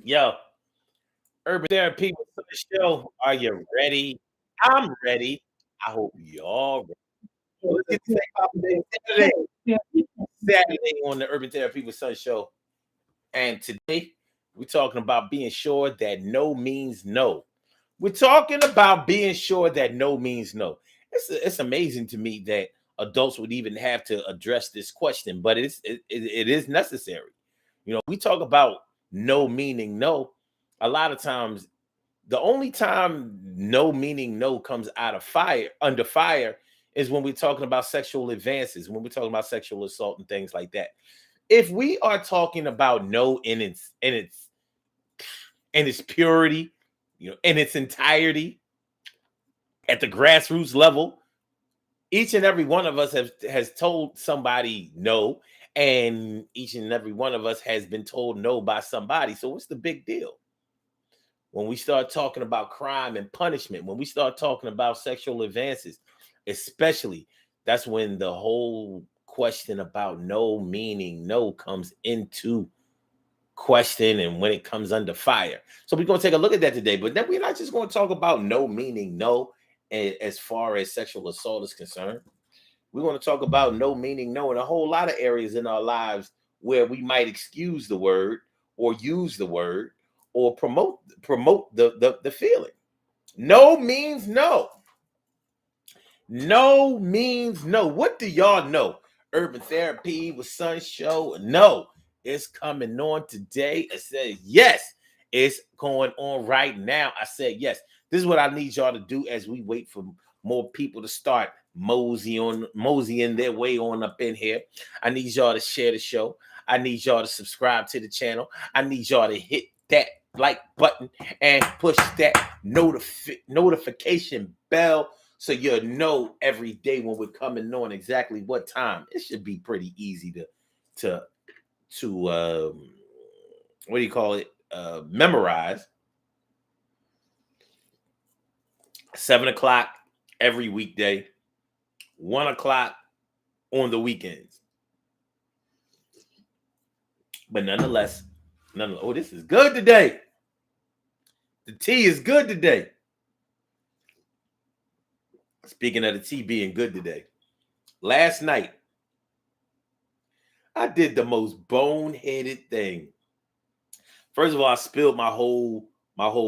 Yo, Urban Therapy with the show. Are you ready? I'm ready. I hope y'all ready. So let's get the thing popping Saturday on the Urban Therapy with Sun show. And today we're talking about being sure that no means no. We're talking about being sure that no means no. It's amazing to me that adults would even have to address this question, but it is necessary. We talk about no meaning no. A lot of times the only time no meaning no comes out of fire under fire is when we're talking about sexual advances, when we're talking about sexual assault and things like that. If we are talking about no in its purity, in its entirety, at the grassroots level, each and every one of us has told somebody no, and each and every one of us has been told no by somebody. So what's the big deal? When we start talking about crime and punishment, when we start talking about sexual advances, especially, that's when the whole question about no meaning no comes into question and when it comes under fire. So we're going to take a look at that today. But then we're not just going to talk about no meaning no as far as sexual assault is concerned. We're going to talk about no meaning no in a whole lot of areas in our lives where we might excuse the word or use the word or promote the feeling. No means no. No means no. What do y'all know? Urban Therapy with Sun show. No, it's coming on today. I said yes. It's going on right now. I said yes. This is what I need y'all to do as we wait for more people to start moseying their way on up in here. I need y'all to share the show. I need y'all to subscribe to the channel. I need y'all to hit that like button and push that notification bell so you'll know every day when we're coming on exactly what time. It should be pretty easy to what do you call it? Memorize. 7 o'clock every weekday, 1 o'clock on the weekends. But nonetheless, oh, this is good today. The tea is good today. Speaking of the tea being good today, last night I did the most boneheaded thing. First of all, I spilled my whole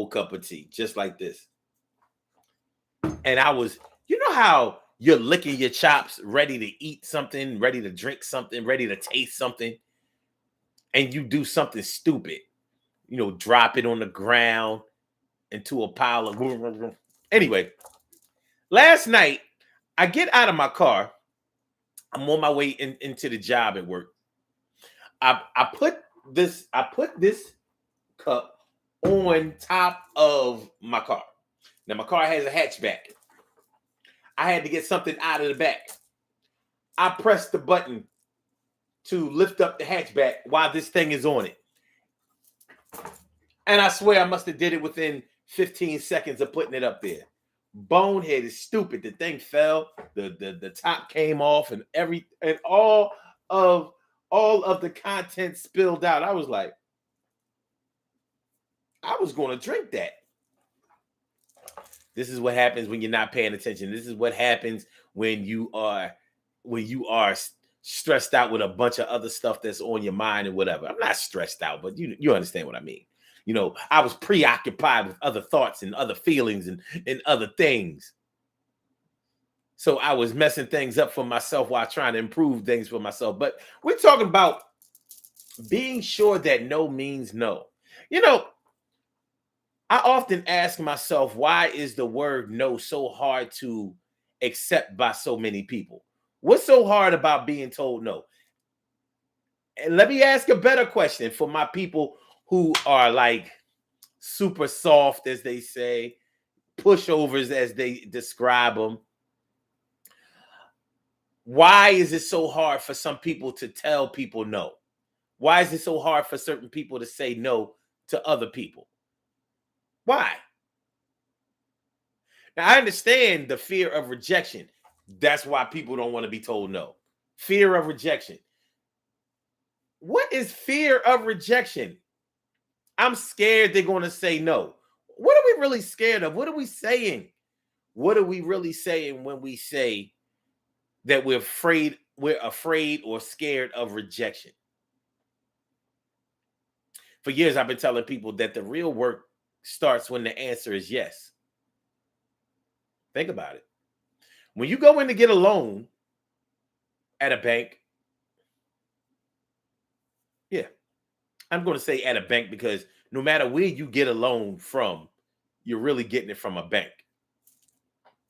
cup of tea, just like this. And I was, you know how you're licking your chops, ready to eat something, ready to drink something, ready to taste something, and you do something stupid, drop it on the ground into a pile of. Anyway, last night I get out of my car. I'm on my way into the job at work. I put this cup on top of my car. Now my car has a hatchback. I had to get something out of the back. I pressed the button to lift up the hatchback while this thing is on it. And I swear I must have did it within 15 seconds of putting it up there. Bonehead is stupid. The thing fell, the top came off, and all of the content spilled out. I was like, I was going to drink that. This is what happens when you're not paying attention. This is what happens when you are stressed out with a bunch of other stuff that's on your mind and whatever. I'm not stressed out, but you understand what I mean. I was preoccupied with other thoughts and other feelings and other things. So I was messing things up for myself while trying to improve things for myself. But we're talking about being sure that no means no. I often ask myself, why is the word no so hard to accept by so many people? What's so hard about being told no? And let me ask a better question for my people who are like super soft, as they say, pushovers, as they describe them. Why is it so hard for some people to tell people no? Why is it so hard for certain people to say no to other people? Why? Now, I understand the fear of rejection. That's why people don't want to be told no. Fear of rejection. What is fear of rejection? I'm scared they're going to say no. What are we really scared of? What are we saying? What are we really saying when we say that we're afraid or scared of rejection? For years, I've been telling people that the real work starts when the answer is yes. Think about it. When you go in to get a loan at a bank, yeah, I'm going to say at a bank because no matter where you get a loan from, you're really getting it from a bank.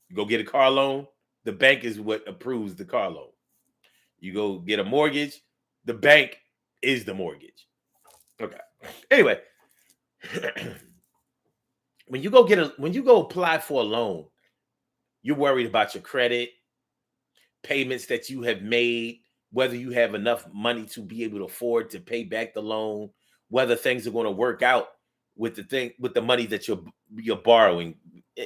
You go get a car loan, the bank is what approves the car loan. You go get a mortgage, the bank is the mortgage. Okay. Anyway, when you go apply for a loan, you're worried about your credit, payments that you have made, whether you have enough money to be able to afford to pay back the loan, whether things are going to work out with the money that you're borrowing,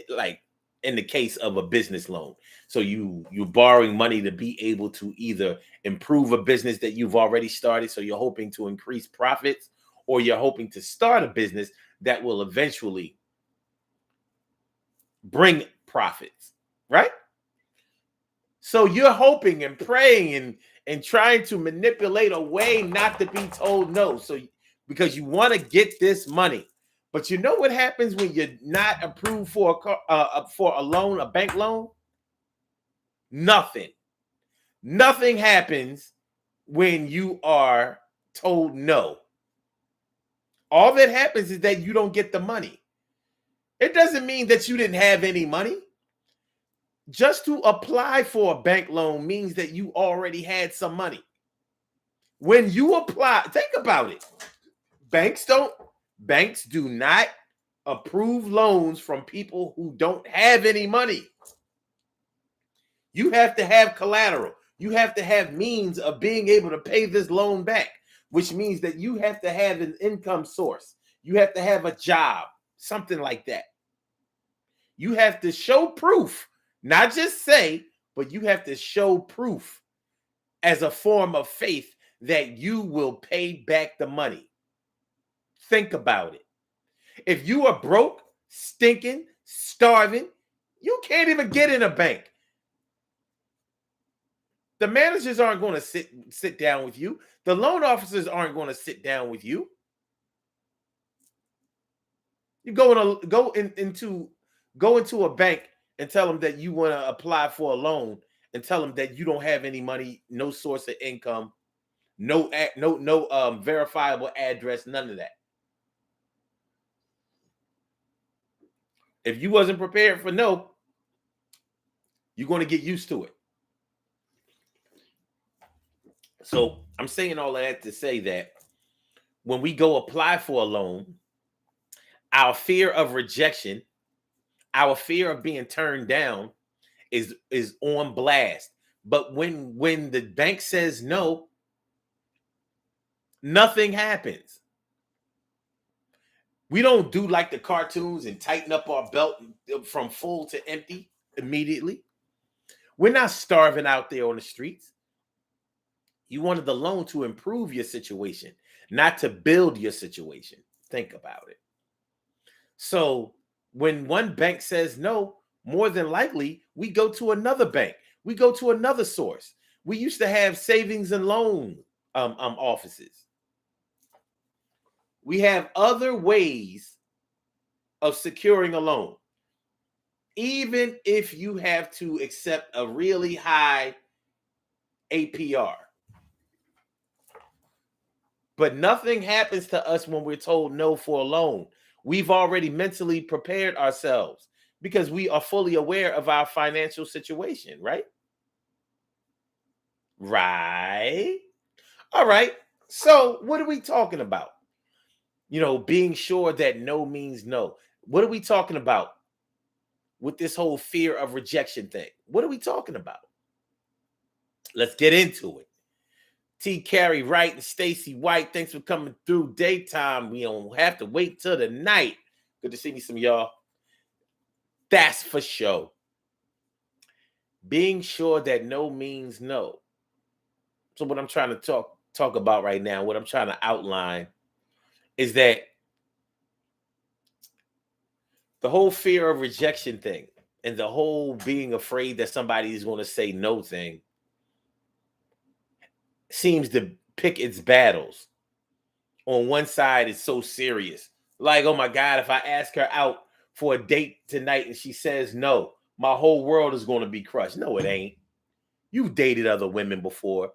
like in the case of a business loan. So you're borrowing money to be able to either improve a business that you've already started, so you're hoping to increase profits, or you're hoping to start a business that will eventually bring profits, right? So you're hoping and praying and trying to manipulate a way not to be told no. So because you want to get this money, but you know what happens when you're not approved for a loan, a bank loan? Nothing. Nothing happens when you are told no. All that happens is that you don't get the money. It doesn't mean that you didn't have any money. Just to apply for a bank loan means that you already had some money. When you apply, think about it. Banks do not approve loans from people who don't have any money. You have to have collateral. You have to have means of being able to pay this loan back, which means that you have to have an income source. You have to have a job, something like that. You have to show proof, not just say, but you have to show proof as a form of faith that you will pay back the money. Think about it. If you are broke, stinking, starving, you can't even get in a bank. The managers aren't going to sit down with you. The loan officers aren't going to sit down with you. You go into a bank and tell them that you want to apply for a loan, and tell them that you don't have any money, no source of income, no verifiable address, none of that. If you wasn't prepared for no, you're going to get used to it. So I'm saying all of that to say that when we go apply for a loan, our fear of rejection, our fear of being turned down is on blast. But when the bank says no, nothing happens. We don't do like the cartoons and tighten up our belt from full to empty immediately. We're not starving out there on the streets. You wanted the loan to improve your situation, not to build your situation. Think about it. So when one bank says no, more than likely we go to another bank. We go to another source. We used to have savings and loan offices. We have other ways of securing a loan, even if you have to accept a really high APR. But nothing happens to us when we're told no for a loan. We've already mentally prepared ourselves because we are fully aware of our financial situation, right? Right. All right. So, what are we talking about? Being sure that no means no. What are we talking about with this whole fear of rejection thing? What are we talking about? Let's get into it. T. Carey Wright and Stacy White, thanks for coming through. Daytime, we don't have to wait till the night. Good to see me, some of y'all. That's for sure. Being sure that no means no. So what I'm trying to talk about right now, what I'm trying to outline is that The whole fear of rejection thing and the whole being afraid that somebody is going to say no thing seems to pick its battles. On one side, it's so serious. Like, oh my God, if I ask her out for a date tonight and she says no, my whole world is going to be crushed. No, it ain't. You've dated other women before.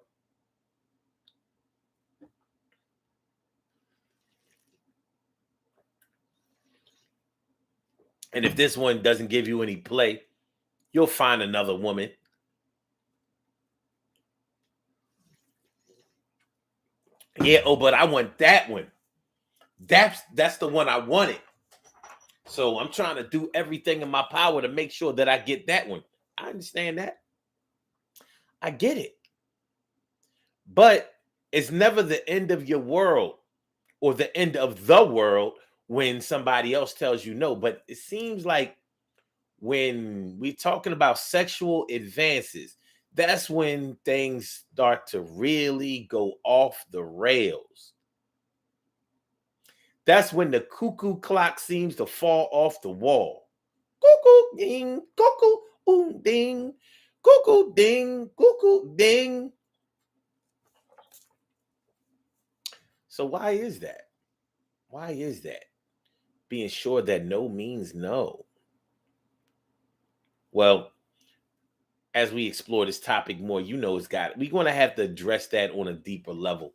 And if this one doesn't give you any play, you'll find another woman. Yeah, oh, but I want that one. That's the one I wanted. So I'm trying to do everything in my power to make sure that I get that one. I understand that. I get it. But it's never the end of your world or the end of the world when somebody else tells you no. But it seems like when we're talking about sexual advances, that's when things start to really go off the rails. That's when the cuckoo clock seems to fall off the wall. Cuckoo ding, cuckoo ding, cuckoo ding, cuckoo ding. So why is that? Why is that? Being sure that no means no. Well, as we explore this topic more, we're going to have to address that on a deeper level.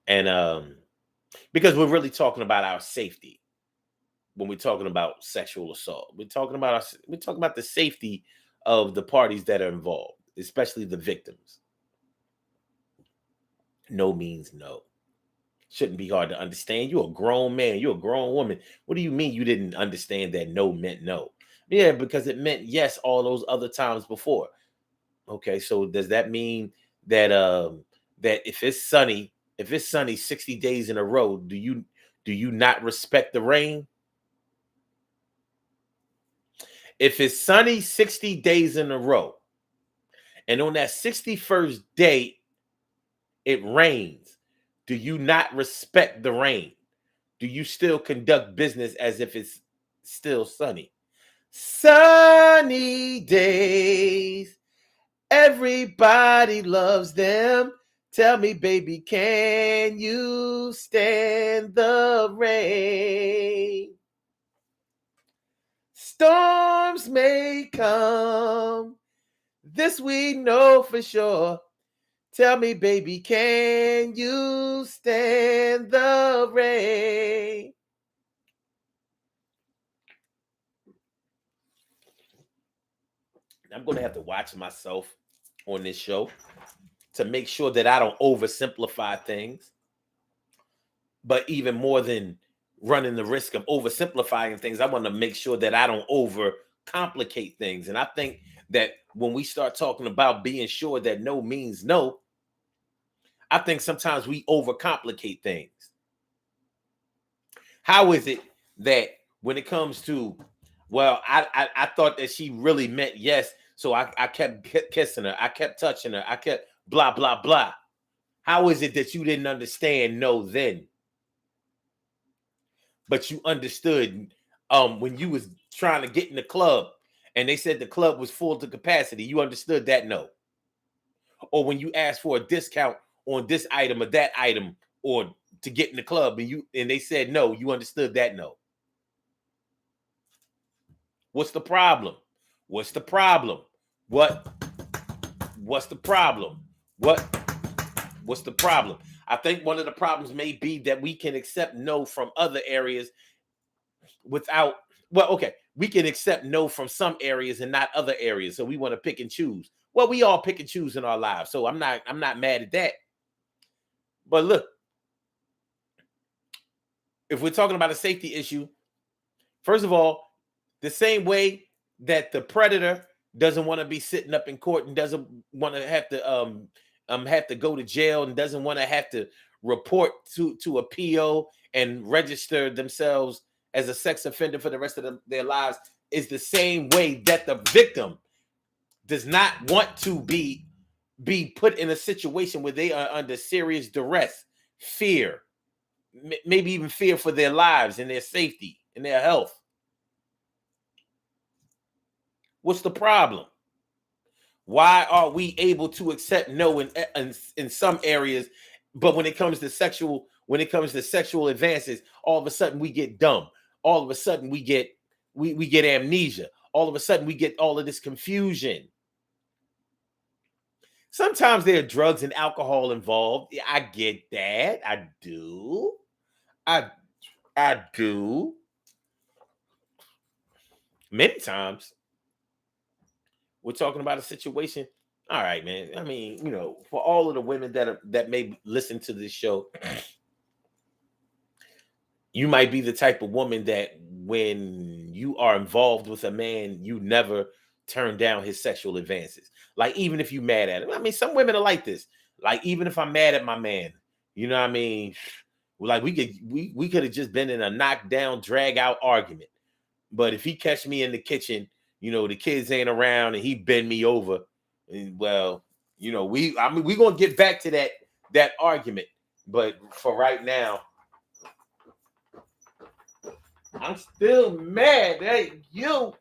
And because we're really talking about our safety when we're talking about sexual assault. We're talking about the safety of the parties that are involved, especially the victims. No means no. Shouldn't be hard to understand. You're a grown man, you're a grown woman. What do you mean you didn't understand that no meant no? Yeah, because it meant yes all those other times before. Okay, so does that mean that that if it's sunny 60 days in a row, do you not respect the rain? If it's sunny 60 days in a row, and on that 61st day it rains, do you not respect the rain? Do you still conduct business as if it's still sunny? Sunny days, everybody loves them. Tell me, baby, can you stand the rain? Storms may come, this we know for sure. Tell me, baby, can you stand the rain? I'm going to have to watch myself on this show to make sure that I don't oversimplify things. But even more than running the risk of oversimplifying things, I want to make sure that I don't overcomplicate things. And I think that when we start talking about being sure that no means no, I think sometimes we overcomplicate things. How is it that when it comes to, well, I thought that she really meant yes, so I kept kissing her, I kept touching her, I kept blah blah blah. How is it that you didn't understand no then, but you understood when you was trying to get in the club and they said the club was full to capacity, you understood that no? Or when you asked for a discount on this item or that item or to get in the club and they said no, you understood that no? What's the problem? What's the problem? What's the problem? What's the problem? I think one of the problems may be that we can accept no from other areas without, well, okay, we can accept no from some areas and not other areas. So we want to pick and choose. Well, we all pick and choose in our lives. So I'm not mad at that. But look, if we're talking about a safety issue, first of all, the same way that the predator doesn't want to be sitting up in court and doesn't want to have to go to jail and doesn't want to have to report to a PO and register themselves as a sex offender for the rest of their lives, is the same way that the victim does not want to be put in a situation where they are under serious duress, fear, maybe even fear for their lives and their safety and their health. What's the problem? Why are we able to accept no in some areas, but when it comes to sexual advances, all of a sudden we get dumb. All of a sudden we get amnesia. All of a sudden we get all of this confusion. Sometimes there are drugs and alcohol involved. Yeah, I get that. I do. I I do. Many times we're talking about a situation. All right, man. I mean, for all of the women that may listen to this show, you might be the type of woman that when you are involved with a man, you never turn down his sexual advances. Like, even if you mad at him. I mean, some women are like this. Like, even if I'm mad at my man, you know what I mean? Like, we could have just been in a knockdown, drag out argument. But if he catch me in the kitchen, the kids ain't around and he bend me over, and well, we gonna get back to that argument. But for right now, I'm still mad at you.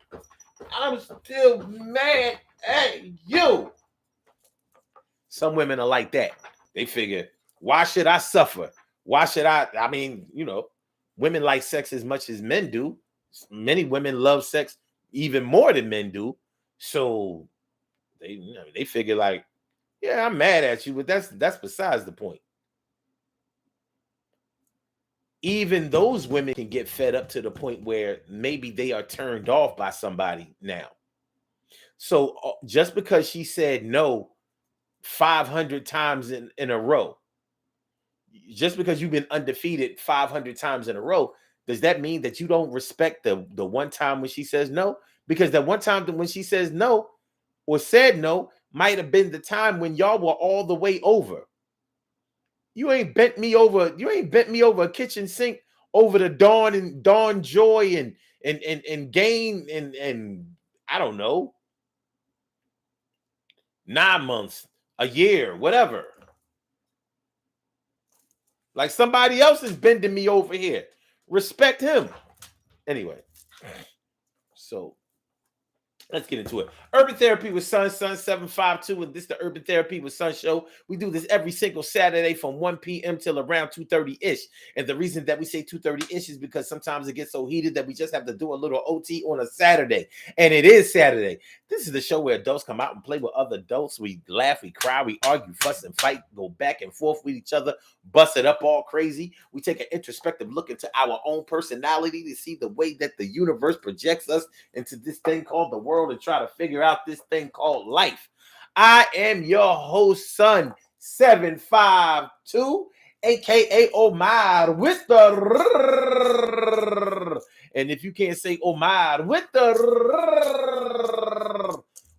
I'm still mad at you. Some women are like that. They figure, why should I suffer? Why should I mean, women like sex as much as men do. Many women love sex even more than men do. So they figure like, yeah, I'm mad at you, but that's besides the point. Even those women can get fed up to the point where maybe they are turned off by somebody now. So just because she said no 500 times in a row, just because you've been undefeated 500 times in a row, does that mean that you don't respect the one time when she says no? Because that one time when she says no or said no might have been the time when y'all were all the way over. You ain't bent me over. You ain't bent me over a kitchen sink over the Dawn Joy and Gain and I don't know, 9 months, a year, whatever. Like somebody else is bending me over here. Respect him. Anyway, so let's get into it. Urban Therapy with Sun 752, and this is the Urban Therapy with Sun show. We do this every single Saturday from 1 p.m. till around 2:30-ish. And the reason that we say 2:30-ish is because sometimes it gets so heated that we just have to do a little OT on a Saturday. And it is Saturday. This is the show where adults come out and play with other adults. We laugh, we cry, we argue, fuss, and fight, go back and forth with each other, bust it up all crazy. We take an introspective look into our own personality to see the way that the universe projects us into this thing called the world and try to figure out this thing called life. I am your host, Sun 752, aka Omar with the and if you can't say Omar with the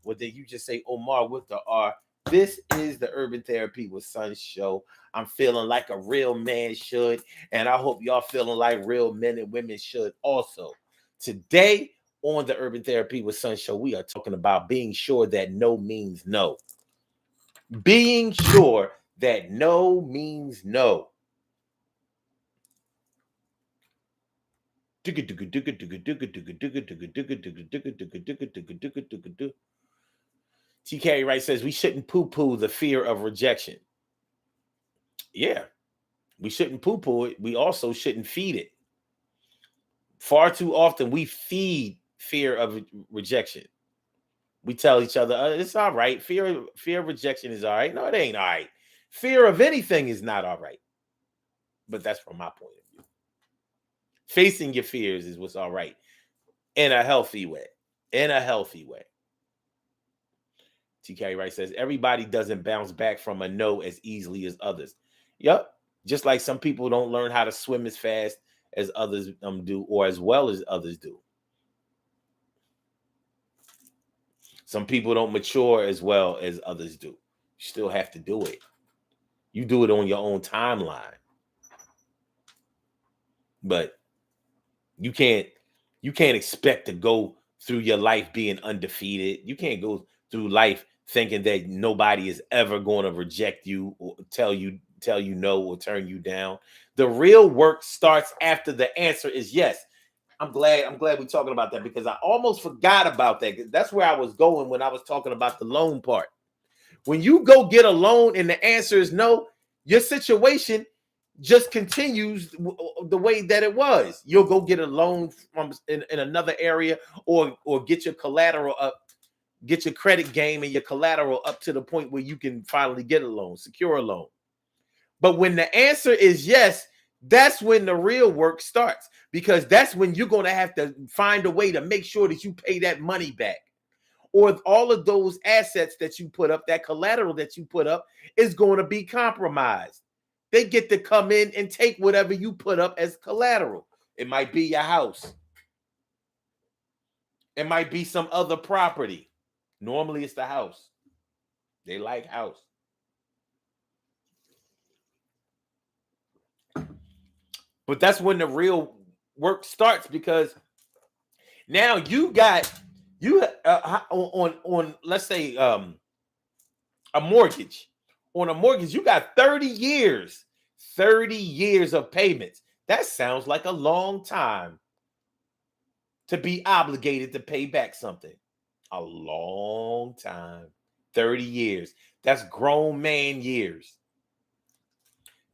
well, then you just say Omar with the R. This is the Urban Therapy with Sun show. I'm feeling like a real man should, and I hope y'all feeling like real men and women should also. Today on the Urban Therapy with Sun show, we are talking about being sure that no means no. Being sure that no means no. TK Wright says we shouldn't poo-poo the fear of rejection. Yeah, we shouldn't poo-poo it. We also shouldn't feed it. Far too often we feed fear of rejection. We tell each other, it's all right. Fear of rejection is all right. No, it ain't all right. Fear of anything is not all right. But that's from my point of view. Facing your fears is what's all right in a healthy way. In a healthy way. TK Wright says, everybody doesn't bounce back from a no as easily as others. Yep. Just like some people don't learn how to swim as fast as others do or as well as others do. Some people don't mature as well as others do. You still have to do it. You do it on your own timeline. But you can't expect to go through your life being undefeated. You can't go through life thinking that nobody is ever going to reject you or tell you no or turn you down. The real work starts after the answer is yes. I'm glad we're talking about that because I almost forgot about that. That's where I was going when I was talking about the loan part. When you go get a loan and the answer is no, your situation just continues the way that it was. You'll go get a loan from in another area or get your collateral up, get your credit game and your collateral up to the point where you can finally get a loan, secure a loan. But when the answer is yes, that's when the real work starts because that's when you're going to have to find a way to make sure that you pay that money back. Or all of those assets that you put up, that collateral that you put up is going to be compromised. They get to come in and take whatever you put up as collateral. It might be your house. It might be some other property. Normally it's the house. They like house. But that's when the real work starts because now you got you on let's say a mortgage. On a mortgage, you got 30 years, 30 years of payments. That sounds like a long time to be obligated to pay back something. A long time. 30 years. That's grown man years.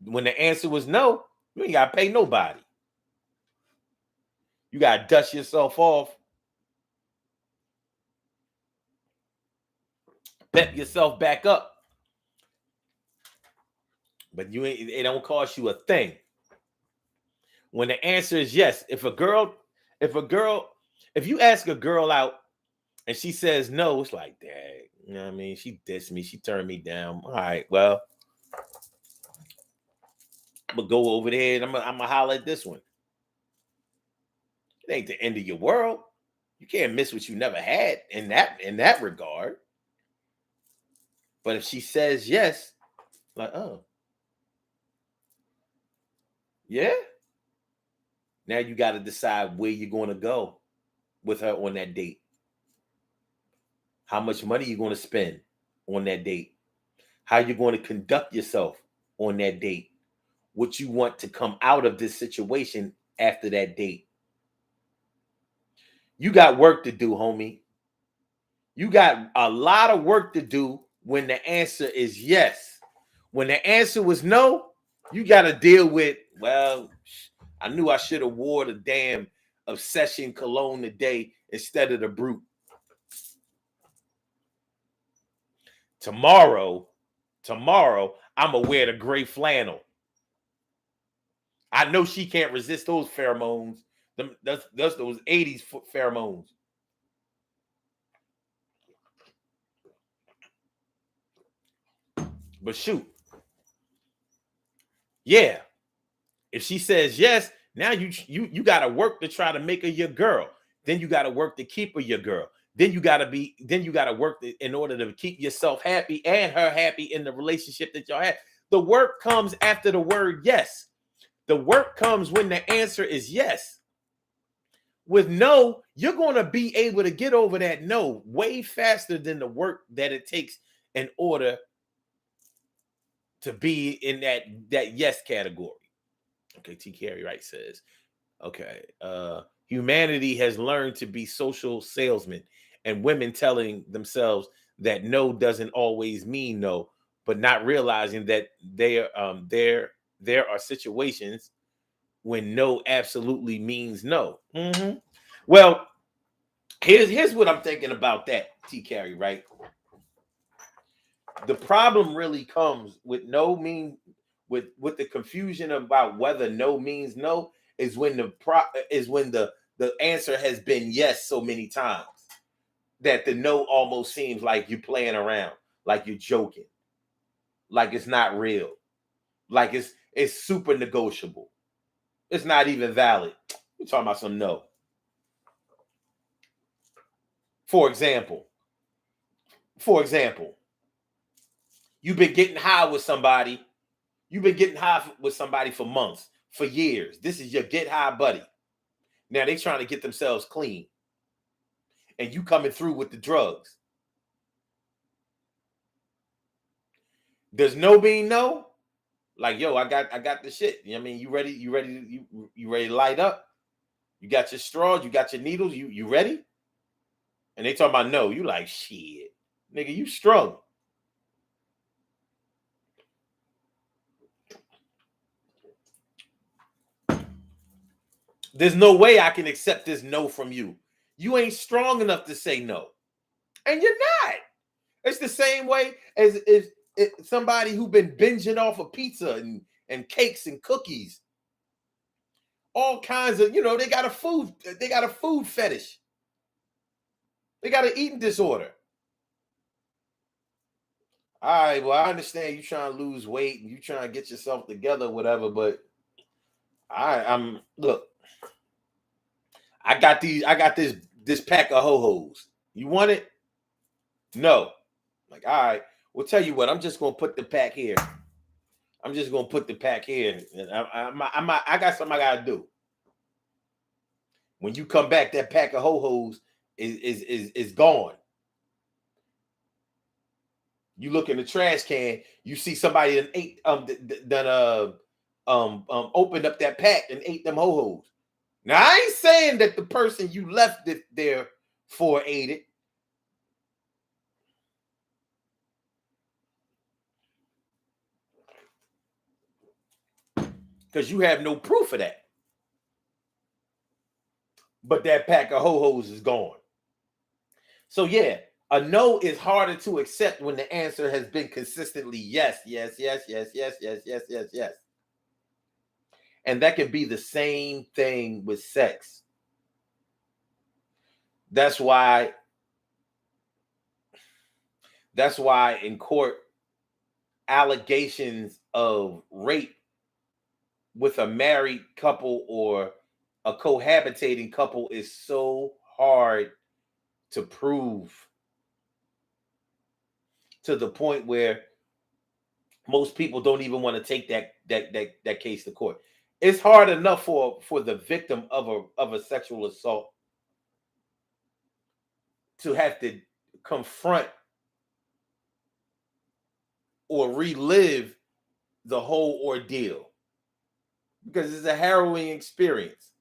When the answer was no, you ain't got to pay nobody. You got to dust yourself off, pep yourself back up. But it don't cost you a thing. When the answer is yes, if you ask a girl out and she says no, it's like, dang, you know what I mean? She dissed me, she turned me down. All right, well, I'm gonna go over there and I'm gonna holler at this one. It ain't the end of your world. You can't miss what you never had in that regard. But if she says yes, like, oh, yeah. Now you got to decide where you're going to go with her on that date. How much money you're going to spend on that date. How you're going to conduct yourself on that date. What you want to come out of this situation after that date. You got work to do, homie. You got a lot of work to do when the answer is yes. When the answer was no, you got to deal with, well, I knew I should have wore the damn Obsession cologne today instead of the Brute. Tomorrow, I'm going to wear the gray flannel. I know she can't resist those pheromones. Those 80s pheromones. But shoot. Yeah. If she says yes, now you got to work to try to make her your girl. Then you got to work to keep her your girl. Then you got to work in order to keep yourself happy and her happy in the relationship that y'all have. The work comes after the word yes. The work comes when the answer is yes. With no, you're going to be able to get over that no way faster than the work that it takes in order to be in that yes category. Okay, T. Carey Wright says, okay, humanity has learned to be social salesmen and women telling themselves that no doesn't always mean no, but not realizing that there are situations when no absolutely means no. Mm-hmm. Well, here's what I'm thinking about that, T. Carey, right? The problem really comes with no mean with the confusion about whether no means no is when the answer has been yes so many times that the no almost seems like you're playing around, like you're joking, like it's not real, like it's super negotiable. It's not even valid. We're talking about some no. For example, you've been getting high with somebody. You've been getting high with somebody for months, for years. This is your get high buddy. Now they trying to get themselves clean. And you coming through with the drugs. There's no being no. Like, yo, I got the shit. You know what I mean? You ready to light up? You got your straws, you got your needles, you ready? And they talk about no. You like, shit, nigga, you strung. There's no way I can accept this no from you. You ain't strong enough to say no. And you're not. It's the same way as if somebody who been binging off of pizza and cakes and cookies. All kinds of, they got a food fetish. They got an eating disorder. All right, well, I understand you trying to lose weight and you trying to get yourself together, whatever, but I'm look, I got this pack of ho-hos. You want it? No. Like, all right, well, tell you what, I'm just gonna put the pack here. I'm just gonna put the pack here. And I got something I gotta do. When you come back, that pack of ho-hos is gone. You look in the trash can, you see somebody that ate opened up that pack and ate them ho-hos. Now I ain't saying that the person you left it there for ate it. Because you have no proof of that. But that pack of ho-hos is gone. So yeah, a no is harder to accept when the answer has been consistently yes, yes, yes, yes, yes, yes, yes, yes, yes. And that can be the same thing with sex. That's why in court, allegations of rape with a married couple or a cohabitating couple is so hard to prove, to the point where most people don't even want to take that case to court. It's hard enough for the victim of a sexual assault to have to confront or relive the whole ordeal, because it's a harrowing experience.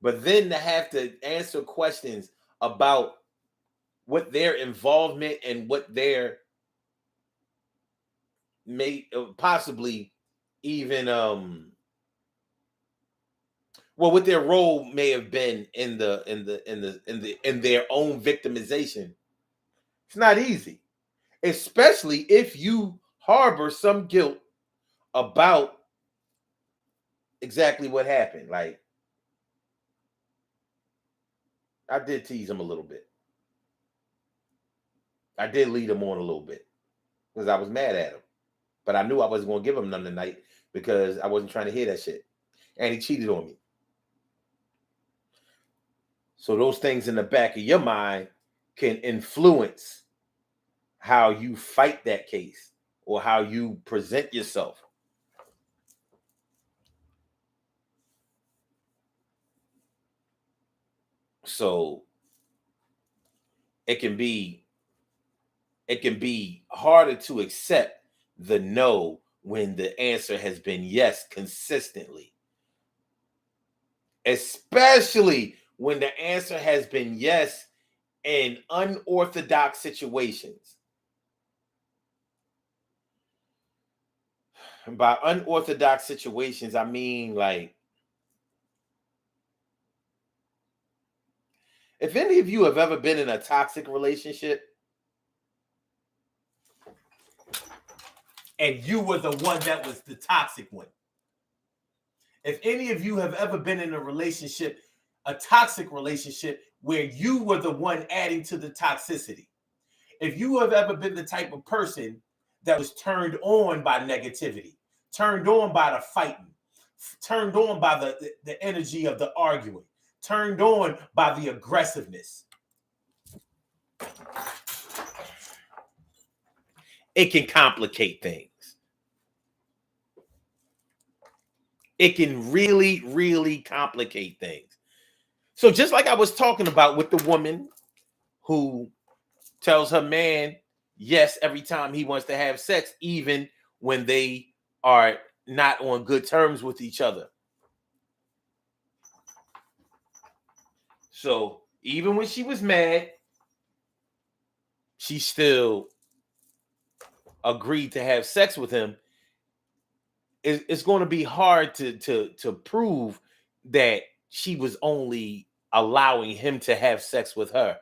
But then to have to answer questions about what their involvement and what their may possibly even what their role may have been in their own victimization. It's not easy, especially if you harbor some guilt about exactly what happened. Like, I did tease him a little bit. I did lead him on a little bit because I was mad at him. But I knew I wasn't going to give him none tonight because I wasn't trying to hear that shit. And he cheated on me. So those things in the back of your mind can influence how you fight that case or how you present yourself. So it can be harder to accept the no when the answer has been yes consistently. Especially when the answer has been yes in unorthodox situations. And by unorthodox situations, I mean, like, if any of you have ever been in a toxic relationship and you were the one that was the toxic one, if any of you have ever been in a toxic relationship where you were the one adding to the toxicity, if you have ever been the type of person that was turned on by negativity, turned on by the fighting, turned on by the energy of the arguing, turned on by the aggressiveness, it can complicate things. It can really, really complicate things. So just like I was talking about with the woman who tells her man yes every time he wants to have sex, even when they are not on good terms with each other. So even when she was mad, she still agreed to have sex with him. It's going to be hard to prove that she was only allowing him to have sex with her.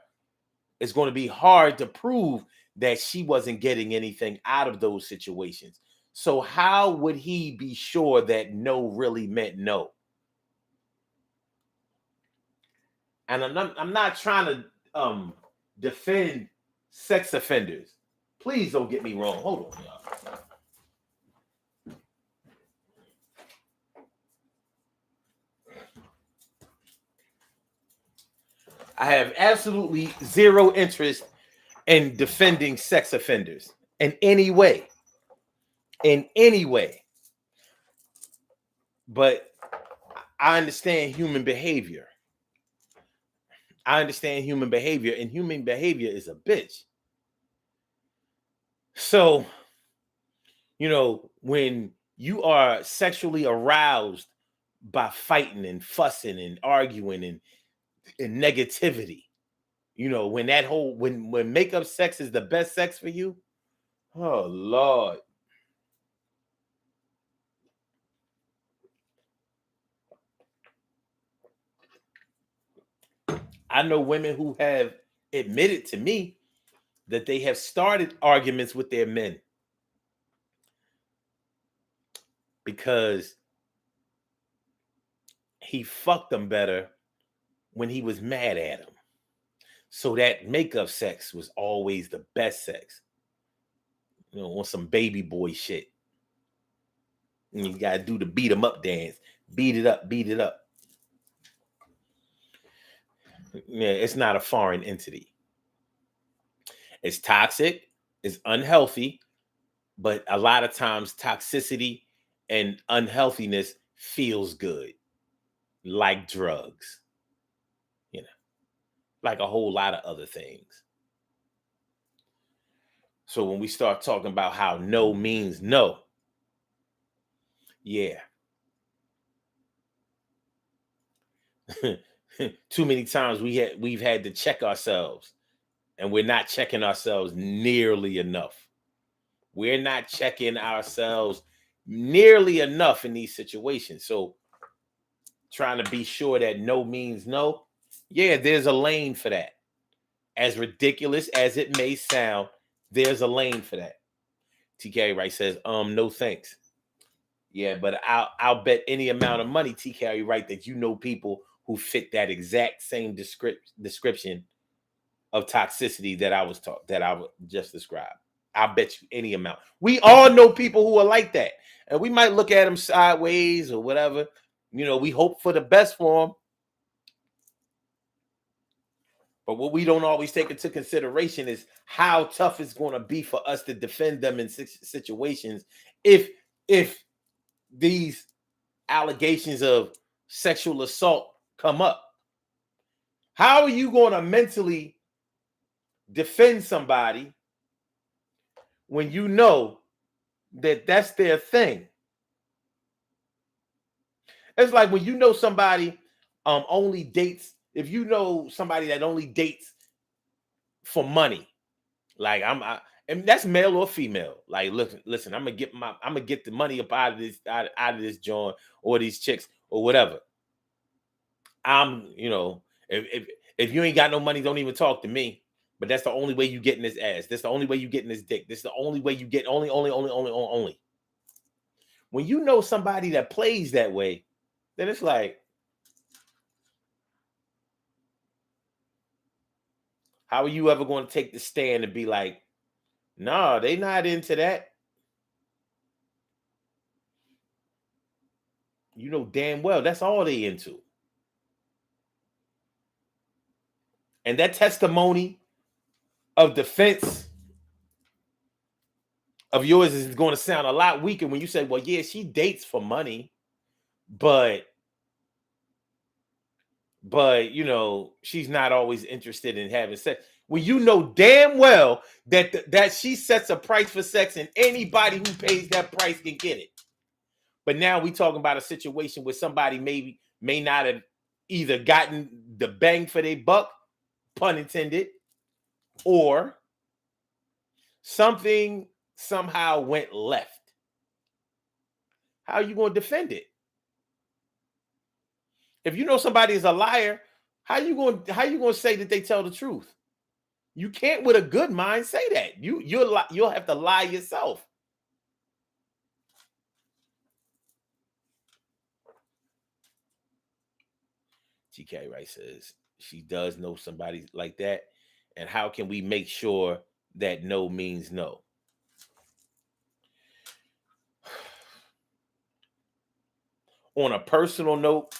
It's going to be hard to prove that she wasn't getting anything out of those situations. So how would he be sure that no really meant no? And I'm not trying to defend sex offenders. Please don't get me wrong. Hold on, y'all. I have absolutely zero interest in defending sex offenders in any way. In any way. But I understand human behavior. I understand human behavior, and human behavior is a bitch. So, when you are sexually aroused by fighting and fussing and arguing and negativity, when that whole when makeup sex is the best sex for you, oh Lord. I know women who have admitted to me that they have started arguments with their men because he fucked them better when he was mad at him. So that makeup sex was always the best sex. On some baby boy shit. And you gotta do the beat 'em up dance. Beat it up, beat it up. Yeah, it's not a foreign entity. It's toxic, it's unhealthy, but a lot of times toxicity and unhealthiness feels good, like drugs, like a whole lot of other things. So when we start talking about how no means no, yeah. Too many times we've had to check ourselves, and we're not checking ourselves nearly enough. We're not checking ourselves nearly enough in these situations. So trying to be sure that no means no, yeah, there's a lane for that. As ridiculous as it may sound, there's a lane for that. TK Wright says, no thanks. Yeah, but I'll bet any amount of money, TK Wright, that people who fit that exact same description of toxicity that I just described. I'll bet you any amount. We all know people who are like that, and we might look at them sideways or whatever. We hope for the best for them, but what we don't always take into consideration is how tough it's going to be for us to defend them in situations if these allegations of sexual assault come up. How are you going to mentally defend somebody when you know that that's their thing? It's like when you know somebody only dates, if you know somebody that only dates for money, like and that's male or female. Like, listen, I'm gonna get the money up out of this joint or these chicks or whatever. If you ain't got no money, don't even talk to me. But that's the only way you get in this ass. That's the only way you get in this dick. This is the only way you get only. When you know somebody that plays that way, then it's like, how are you ever going to take the stand and be like, nah, they not into that? You know damn well that's all they into. And that testimony of defense of yours is going to sound a lot weaker when you say, well, yeah, she dates for money, but she's not always interested in having sex. When you know damn well that she sets a price for sex and anybody who pays that price can get it. But now we talking about a situation where somebody may not have either gotten the bang for their buck, pun intended, or something somehow went left. How are you going to defend it? If you know somebody is a liar, how you going to say that they tell the truth? You can't with a good mind say that. You'll have to lie yourself. GK Wright says she does know somebody like that. And how can we make sure that no means no? On a personal note,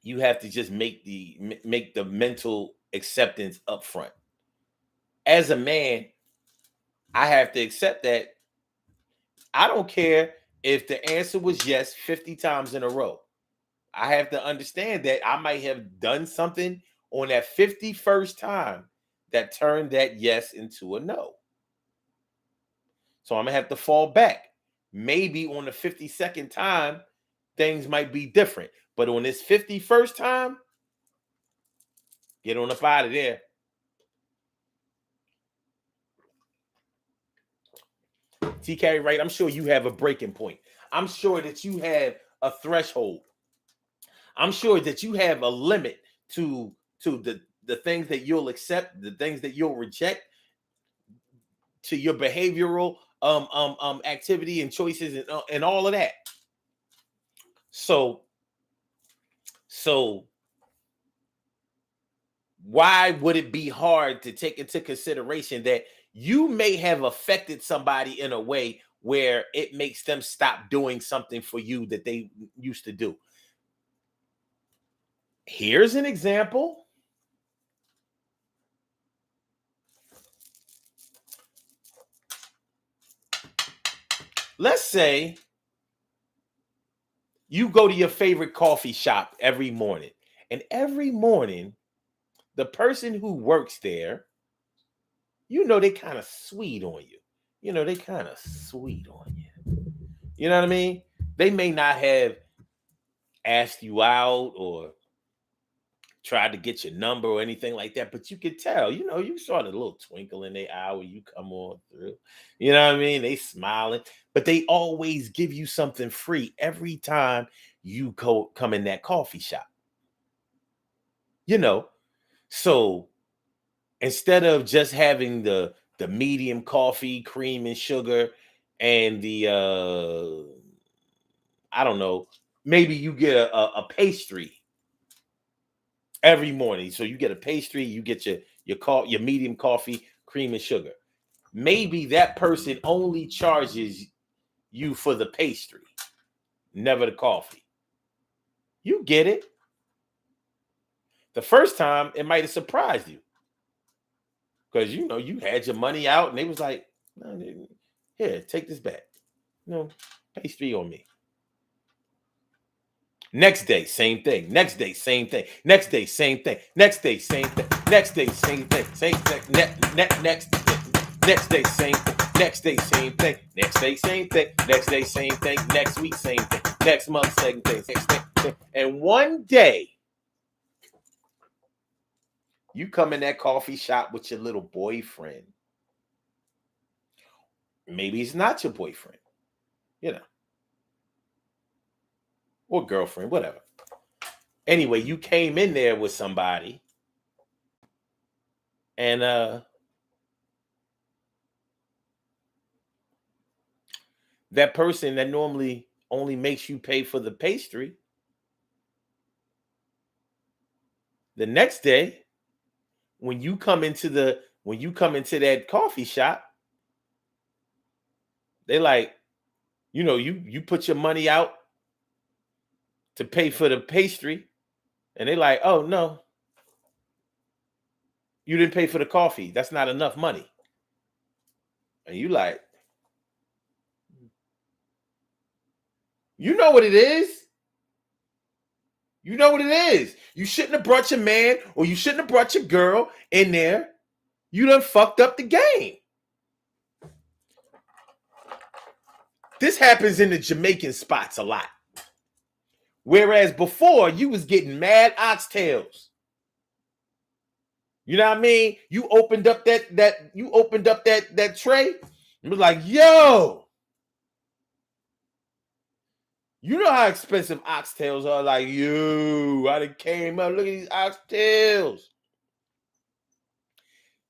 you have to just make the mental acceptance up front. As a man, I have to accept that I don't care if the answer was yes 50 times in a row. I have to understand that I might have done something on that 51st time that turned that yes into a no. So I'm going to have to fall back. Maybe on the 52nd time, things might be different. But on this 51st time, get on up out of there. TK, right? I'm sure you have a breaking point. I'm sure that you have a threshold. I'm sure that you have a limit to the things that you'll accept, the things that you'll reject, to your behavioral activity and choices and all of that. So why would it be hard to take into consideration that you may have affected somebody in a way where it makes them stop doing something for you that they used to do? Here's an example. Let's say you go to your favorite coffee shop every morning, and every morning the person who works there, they kind of sweet on you. They kind of sweet on you. You know what I mean? They may not have asked you out or tried to get your number or anything like that, but you could tell, you saw the little twinkle in their eye when you come on through. You know what I mean? They smiling, but they always give you something free every time you come in that coffee shop. So instead of just having the medium coffee, cream and sugar, and the I don't know, maybe you get a pastry every morning. So you get a pastry, you get your medium coffee, cream and sugar. Maybe that person only charges you for the pastry, never the coffee. You get it. The first time it might have surprised you because you had your money out and they was like, no, here, take this back. Pastry on me. Next day, same thing. Next day, same thing. Next day, same thing. Next day, same thing. Next day, same thing. Same thing. Next day, same thing. Next day, same thing. Next day, same thing. Next day, same thing. Next week, same thing. Next month, same thing. And one day, you come in that coffee shop with your little boyfriend. Maybe it's not your boyfriend, or girlfriend, whatever. Anyway, you came in there with somebody, and that person that normally only makes you pay for the pastry, the next day, when you come into that coffee shop, they like, you put your money out to pay for the pastry, and they like, oh no, you didn't pay for the coffee. That's not enough money. And you like, you know what it is. You know what it is. You shouldn't have brought your man or you shouldn't have brought your girl in there. You done fucked up the game. This happens in the Jamaican spots a lot. Whereas before you was getting mad oxtails. You know what I mean? You opened up that tray and was like, yo, you know how expensive oxtails are. Like, yo, I done came up. Look at these oxtails.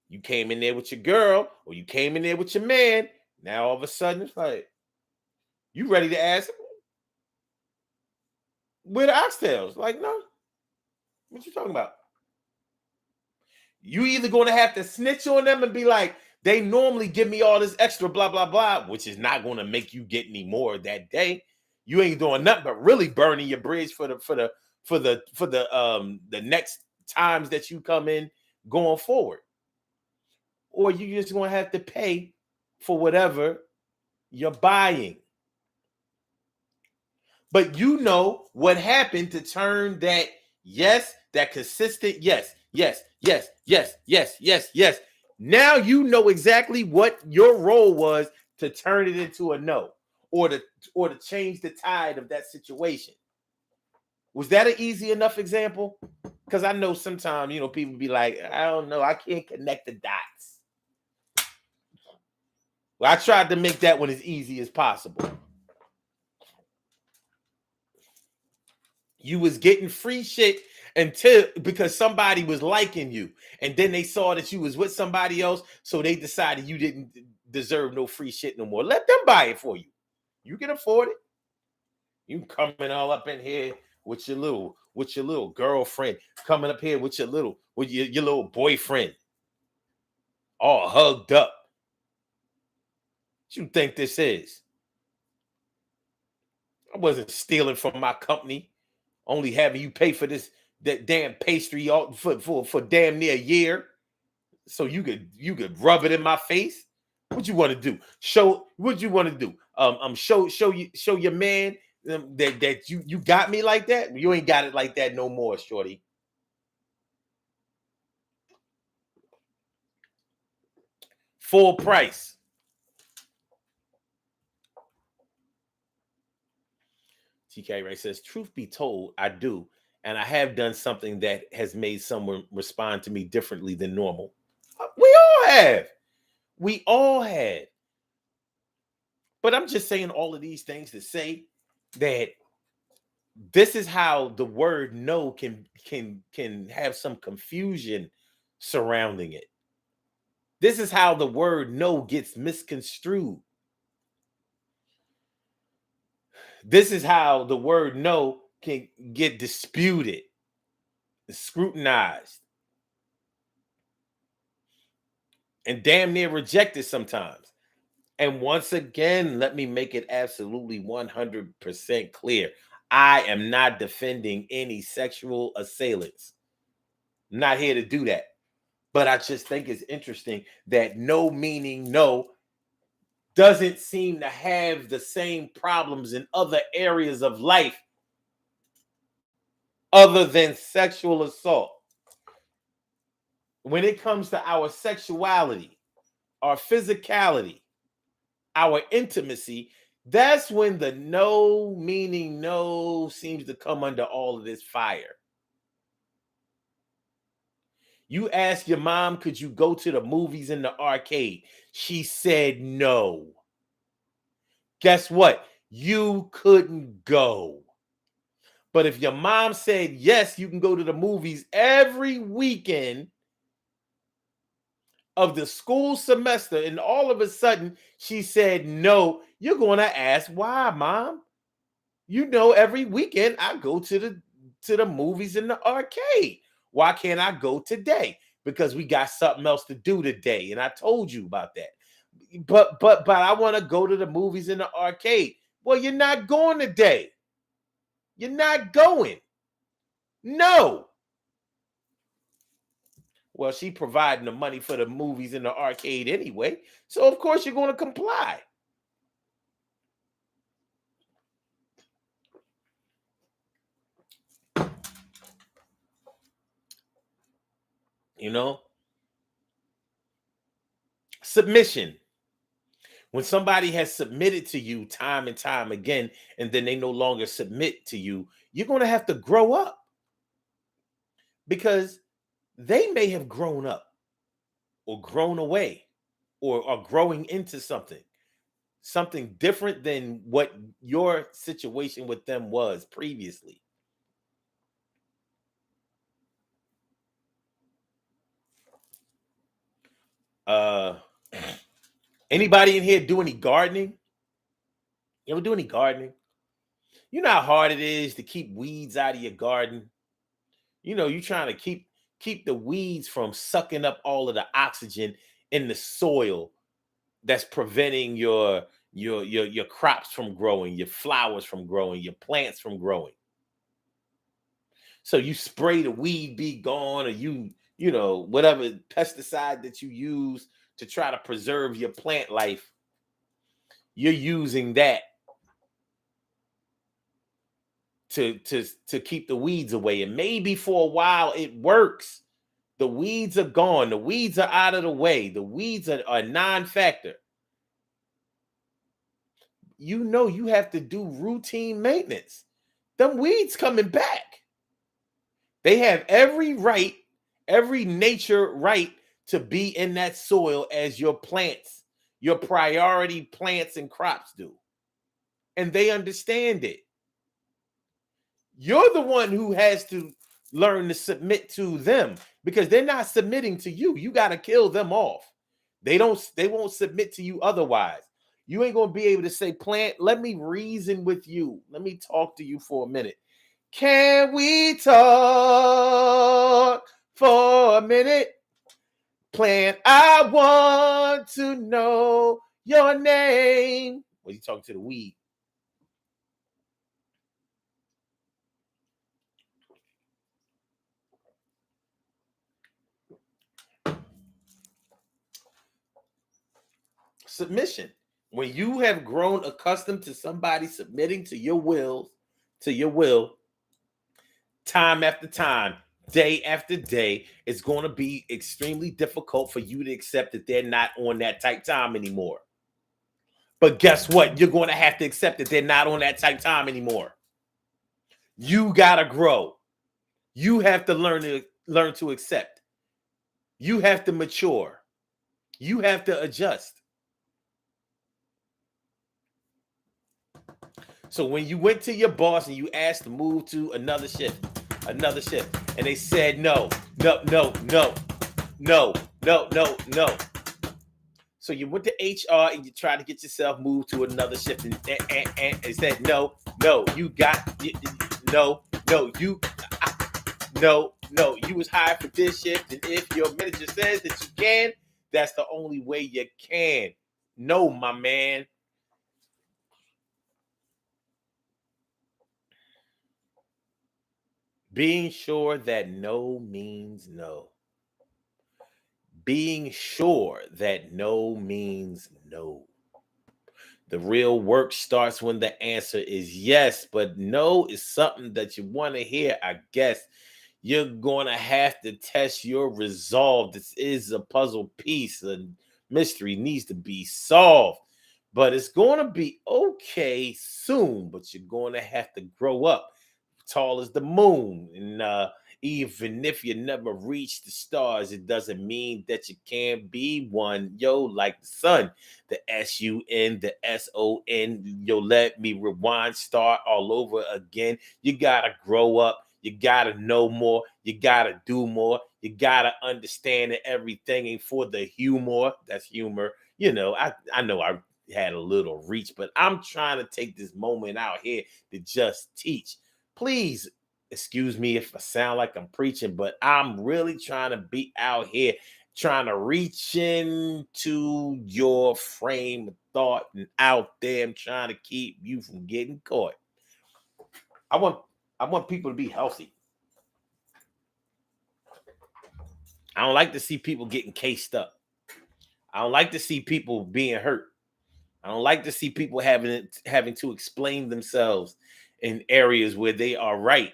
You came in there with your girl, or you came in there with your man. Now all of a sudden, it's like, you ready to ask where the oxtails? Like, no, what you talking about? You either going to have to snitch on them and be like, they normally give me all this extra blah blah blah, which is not going to make you get any more that day. You ain't doing nothing but really burning your bridge for the next times that you come in going forward. Or you just going to have to pay for whatever you're buying. But you know what happened to turn that yes, that consistent yes, yes, yes, yes, yes, yes, yes. Now you know exactly what your role was to turn it into a no, or to change the tide of that situation. Was that an easy enough example? Because I know sometimes, people be like, I don't know, I can't connect the dots. Well, I tried to make that one as easy as possible. You was getting free shit because somebody was liking you, and then they saw that you was with somebody else, so they decided you didn't deserve no free shit no more. Let them buy it for you. You can afford it. You coming all up in here with your little girlfriend, coming up here with your little boyfriend, all hugged up. What you think this is? I wasn't stealing from my company, only having you pay for that damn pastry all for damn near a year, so you could rub it in my face. What you want to do? What you want to do? Show your man that you got me like that. You ain't got it like that no more, shorty. Full price. TK Ray says, truth be told, I do. And I have done something that has made someone respond to me differently than normal. We all have. We all had. But I'm just saying all of these things to say that this is how the word no can have some confusion surrounding it. This is how the word no gets misconstrued. This is how the word no can get disputed, scrutinized, and damn near rejected sometimes. And once again, let me make it absolutely 100% clear. I am not defending any sexual assailants. I'm not here to do that. But I just think it's interesting that no meaning no doesn't seem to have the same problems in other areas of life other than sexual assault. When it comes to our sexuality, our physicality, our intimacy, that's when the no meaning no seems to come under all of this fire. You ask your mom, could you go to the movies in the arcade? She said no. Guess what? You couldn't go. But if your mom said yes, you can go to the movies every weekend of the school semester, and all of a sudden she said no, you're going to ask why, mom? You know, every weekend I go to the movies in the arcade. Why can't I go today? Because we got something else to do today, and I told you about that. But I want to go to the movies in the arcade. Well, you're not going today. You're not going. No. Well, she providing the money for the movies in the arcade anyway, so of course you're going to comply. You know? Submission. When somebody has submitted to you time and time again, and then they no longer submit to you, you're going to have to grow up because they may have grown up or grown away or are growing into something different than what your situation with them was previously. Uh Anybody in here do any gardening? You ever do any gardening? You know how hard it is to keep weeds out of your garden. You're trying to keep the weeds from sucking up all of the oxygen in the soil that's preventing your crops from growing, your flowers from growing, your plants from growing. So you spray the weed be gone, or whatever pesticide that you use to try to preserve your plant life, you're using that to keep the weeds away. And maybe for a while it works. The weeds are gone. The weeds are out of the way. The weeds are a non-factor. You have to do routine maintenance. Them weeds coming back. They have every right, every nature right to be in that soil as your plants, your priority plants and crops do. And they understand it. You're the one who has to learn to submit to them because they're not submitting to you. You got to kill them off. They won't submit to you otherwise. You ain't going to be able to say, "Plant, let me reason with you. Let me talk to you for a minute. Can we talk for a minute? Plant, I want to know your name." Well, you talking to the weed. Submission. When you have grown accustomed to somebody submitting to your will, time after time, day after day, it's going to be extremely difficult for you to accept that they're not on that tight time anymore. But guess what? You're going to have to accept that they're not on that tight time anymore. You gotta grow. You have to learn to accept. You have to mature. You have to adjust. So when you went to your boss and you asked to move to another shift, and they said no, no, no, no, no, no, no, no. So you went to HR and you tried to get yourself moved to another shift, and they said no, no, no, no, no, you was hired for this shift, and if your manager says that you can, that's the only way you can. No, my man. Being sure that no means no. Being sure that no means no. The real work starts when the answer is yes, but no is something that you want to hear. I guess you're going to have to test your resolve. This is a puzzle piece. A mystery needs to be solved, but it's going to be okay soon. But you're going to have to grow up tall as the moon. And even if you never reach the stars, it doesn't mean that you can't be one. Yo, like the sun, the SUN, the SON. Yo, let me rewind, start all over again. You gotta grow up. You gotta know more. You gotta do more. You gotta understand that everything ain't for the humor. That's humor. I know I had a little reach, but I'm trying to take this moment out here to just teach. Please excuse me if I sound like I'm preaching, but I'm really trying to be out here trying to reach into your frame of thought and out there. I'm trying to keep you from getting caught. I want I want people to be healthy. I don't like to see people getting cased up. I don't like to see people being hurt. I don't like to see people having to explain themselves in areas where they are right.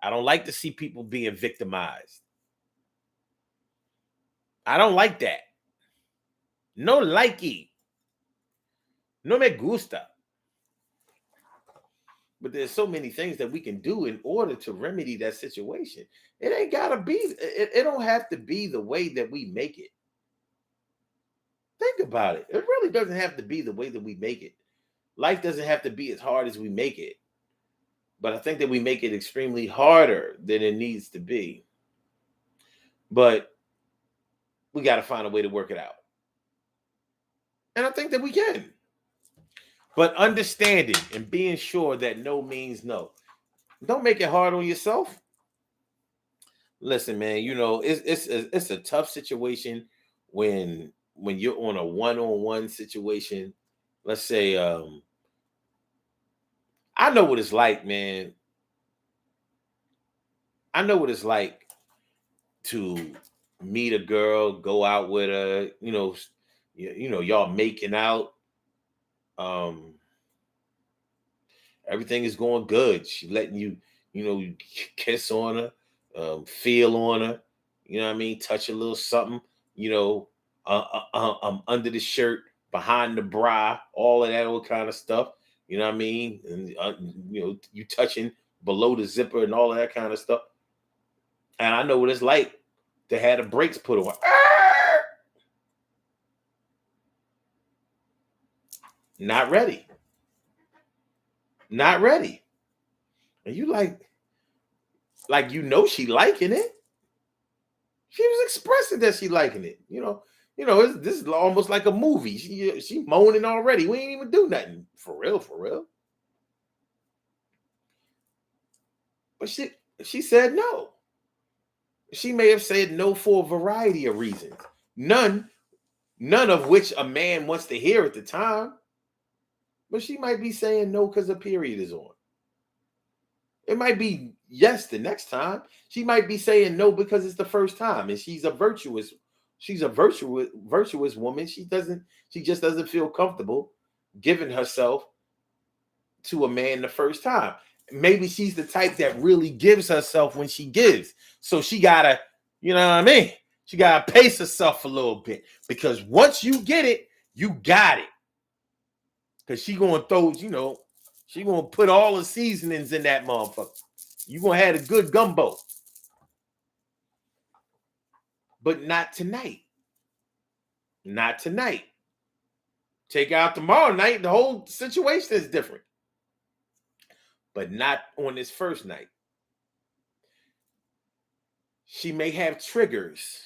I don't like to see people being victimized. I don't like that. No likey. No me gusta. But there's so many things that we can do in order to remedy that situation. It ain't gotta be. It don't have to be the way that we make it. Think about it. It really doesn't have to be the way that we make it. Life doesn't have to be as hard as we make it. But I think that we make it extremely harder than it needs to be. But we got to find a way to work it out. And I think that we can. But understanding and being sure that no means no. Don't make it hard on yourself. Listen, man, it's a tough situation when you're on a one-on-one situation. Let's say I know what it's like, man. I know what it's like to meet a girl, go out with her, y'all making out. Um, everything is going good. She letting you kiss on her, feel on her. You know what I mean? Touch a little something. You know, under the shirt, behind the bra, all of that old kind of stuff. You know what I mean? And you touching below the zipper and all of that kind of stuff. And I know what it's like to have the brakes put on. Not ready. Not ready. And you like she liking it. She was expressing that she liking it. This is almost like a movie. She moaning already. We ain't even do nothing. For real, for real. But she said no. She may have said no for a variety of reasons. None of which a man wants to hear at the time. But she might be saying no because her period is on. It might be yes the next time. She might be saying no because it's the first time, and she's a virtuous woman. She just doesn't feel comfortable giving herself to a man the first time. Maybe she's the type that really gives herself when she gives. So she gotta, you know what I mean? She gotta pace herself a little bit, because once you get it, you got it. Because she gonna throw, she gonna put all the seasonings in that motherfucker. You gonna have a good gumbo. But not tonight. Not tonight. Take out tomorrow night, the whole situation is different. But not on this first night. She may have triggers.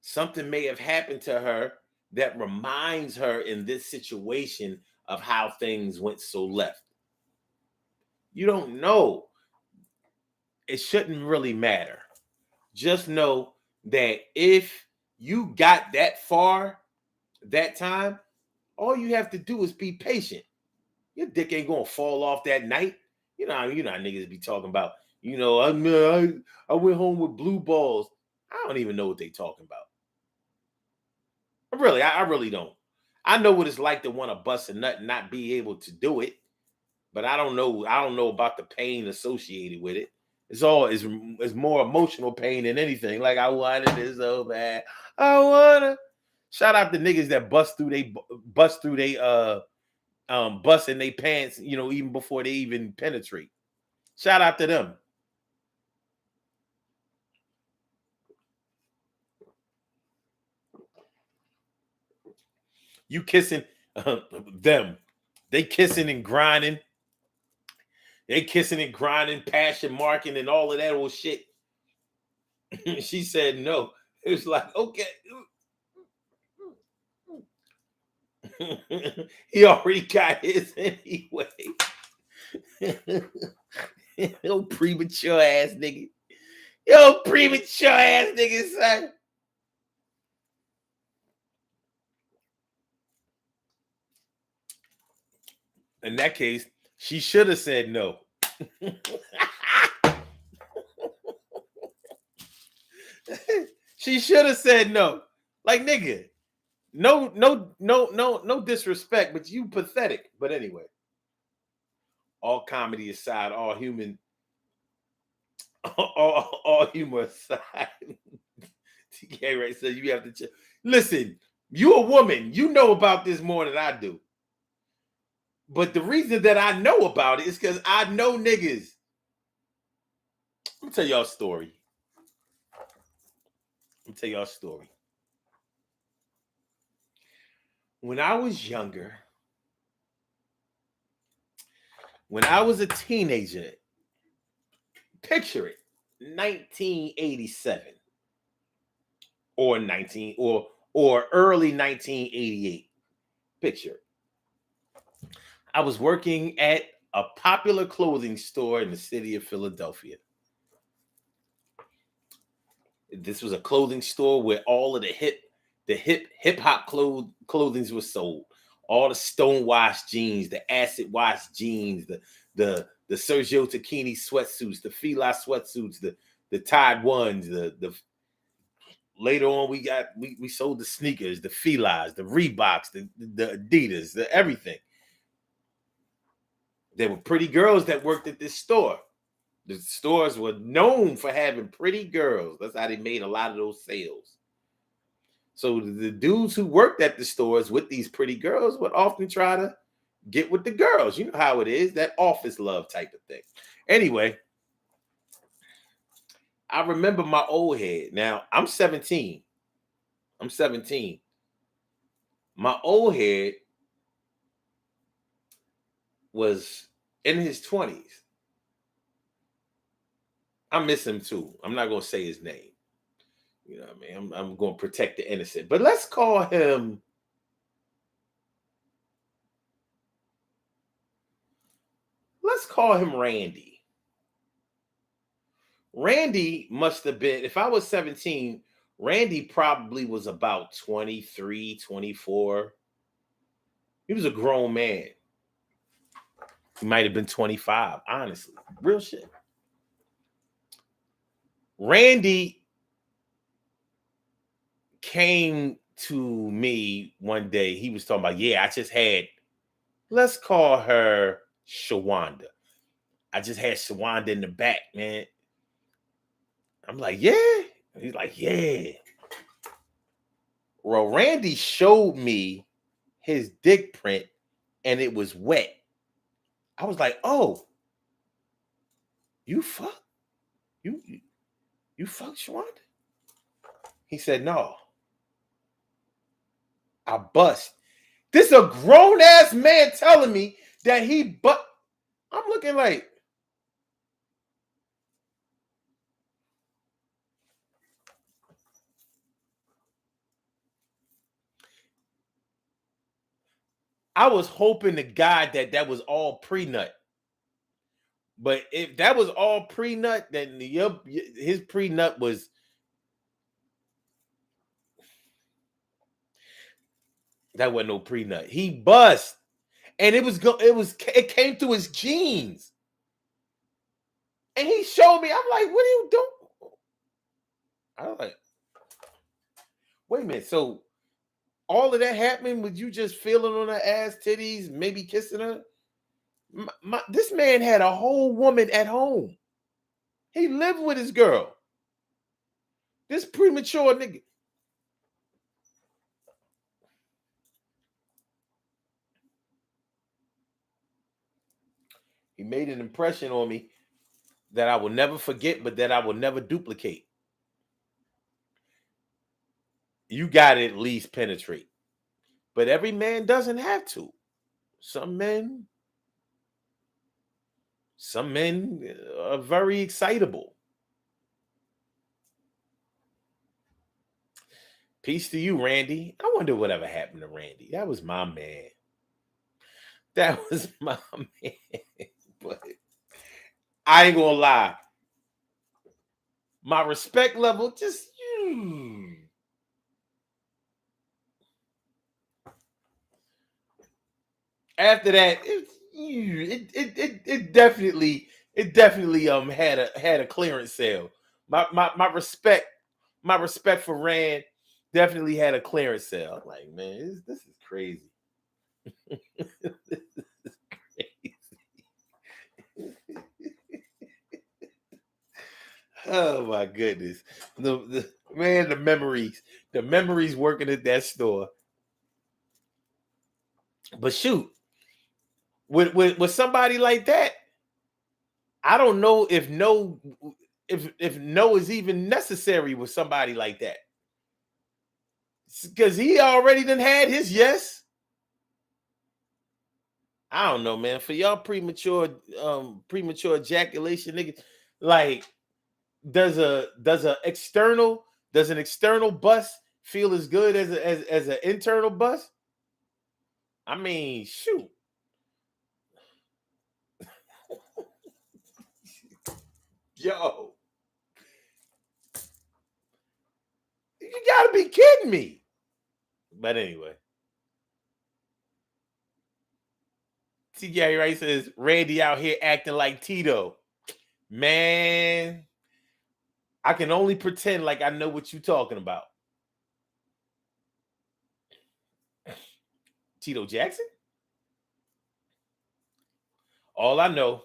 Something may have happened to her that reminds her in this situation of how things went so left. You don't know. It shouldn't really matter. Just know that if you got that far that time, all you have to do is be patient. Your dick ain't gonna fall off that night. You know how niggas be talking about, I went home with blue balls. I don't even know what they talking about. Really, I really don't. I know what it's like to want to bust a nut and not be able to do it, but I don't know about the pain associated with it. It's more emotional pain than anything. Like, I wanted it so bad. I wanna. Shout out to niggas that bust through they bust in their pants, even before they even penetrate. Shout out to them. You kissing them. They kissing and grinding. They kissing and grinding, passion marking, and all of that old shit. She said no. It was like, okay. He already got his anyway. Yo, premature ass nigga. Yo, premature ass nigga, son. In that case, she should have said no. She should have said no. Like, nigga, no disrespect, but you pathetic. But anyway, all comedy aside, all humor aside. TK Ray says you have to listen. You a woman, you know about this more than I do. But the reason that I know about it is because I know niggas. Let me tell y'all a story. When I was younger, when I was a teenager, picture it, 1987 or 19 or early 1988. Picture it. I was working at a popular clothing store in the city of Philadelphia. This was a clothing store where all of the hip hop clothings were sold. All the stonewashed jeans, the acid wash jeans, the Sergio Tacchini sweatsuits, the Fila sweatsuits, the Tide ones, the later on we sold the sneakers, the Filas, the Reeboks, the Adidas, the everything. There were pretty girls that worked at this store. The stores were known for having pretty girls. That's how they made a lot of those sales. So the dudes who worked at the stores with these pretty girls would often try to get with the girls. You know how it is, that office love type of thing. Anyway, I remember my old head. Now, I'm 17. My old head was in his 20s. I miss him too. I'm not going to say his name. You know what I mean? I'm going to protect the innocent. But let's call him Randy. Randy must have been, if I was 17, Randy probably was about 23, 24. He was a grown man. He might have been 25, honestly. Real shit. Randy came to me one day. He was talking about, yeah, I just had, let's call her Shawanda. I just had Shawanda in the back, man. I'm like, yeah. He's like, yeah. Well, Randy showed me his dick print and it was wet. I was like, oh, you fuck? You fuck Shawanda? He said, no. I bust. This is a grown ass man telling me that I'm looking like, I was hoping to God that was all pre-nut. But if that was all pre-nut, then his pre-nut was, that wasn't no pre-nut. He bust. And it came through his jeans. And he showed me. I'm like, what are you doing? I was like, wait a minute. So all of that happened with you just feeling on her ass, titties, maybe kissing her? This man had a whole woman at home. He lived with his girl. This premature nigga. He made an impression on me that I will never forget, but that I will never duplicate. You got to at least penetrate. But every man doesn't have to. Some men are very excitable. Peace to you, Randy. I wonder whatever happened to Randy. That was my man. That was my man. But I ain't gonna lie. My respect level just after that, it definitely had a clearance sale. My respect for Rand definitely had a clearance sale. I'm like, man, this is crazy. This is crazy. Oh my goodness. The memories working at that store. But shoot, with somebody like that, I don't know if no is even necessary with somebody like that. Because he already done had his yes. I don't know, man. For y'all premature ejaculation, nigga, like does an external bust feel as good as an internal bust? I mean, shoot, yo, you gotta be kidding me. But anyway, TJ Wright says Randy out here acting like Tito. Man, I can only pretend like I know what you're talking about. Tito Jackson? All I know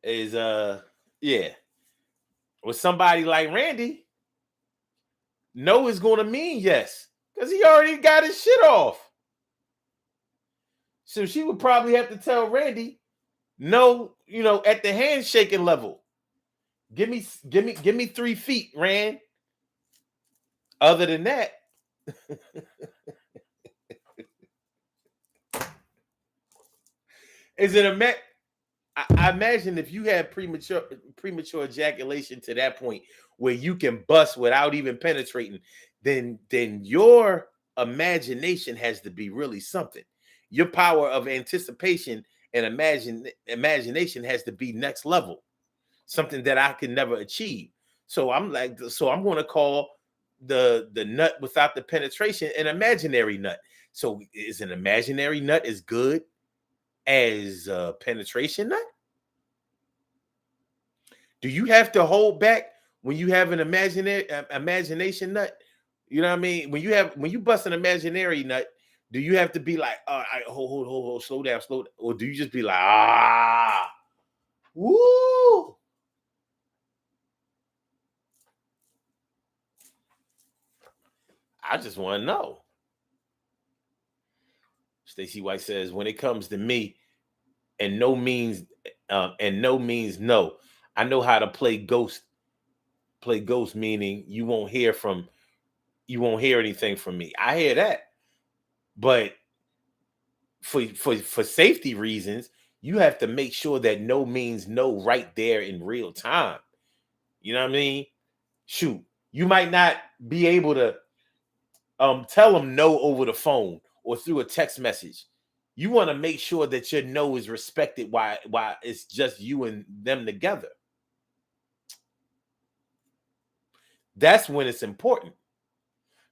is yeah, with somebody like Randy, no is gonna mean yes. Because he already got his shit off. So she would probably have to tell Randy, no, at the handshaking level. Give me 3 feet, Rand. Other than that, is it a met? I imagine if you had premature ejaculation to that point where you can bust without even penetrating, then your imagination has to be really something. Your power of anticipation and imagination has to be next level, something that I could never achieve. So I'm going to call the nut without the penetration an imaginary nut. So is an imaginary nut as good as a penetration nut? Do you have to hold back when you have an imaginary imagination nut? You know what I mean? When you bust an imaginary nut, do you have to be like, hold, slow down, or do you just be like, woo? I just want to know. Stacey White says, when it comes to me, and no means no. I know how to play ghost. Play ghost meaning you won't hear anything from me. I hear that, but for safety reasons, you have to make sure that no means no right there in real time. You know what I mean? Shoot, you might not be able to tell them no over the phone or through a text message. You want to make sure that your no is respected while it's just you and them together. That's when it's important.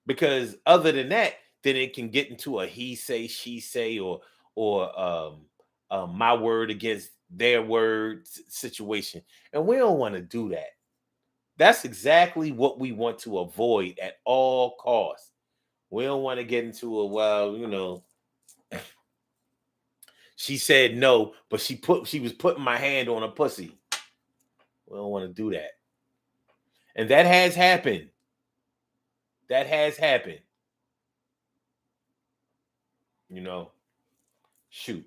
Because other than that, then it can get into a he say, she say, or my word against their word situation. And we don't want to do that. That's exactly what we want to avoid at all costs. We don't want to get into she said no, but she was putting my hand on her pussy. We don't want to do that. And that has happened. That has happened. Shoot.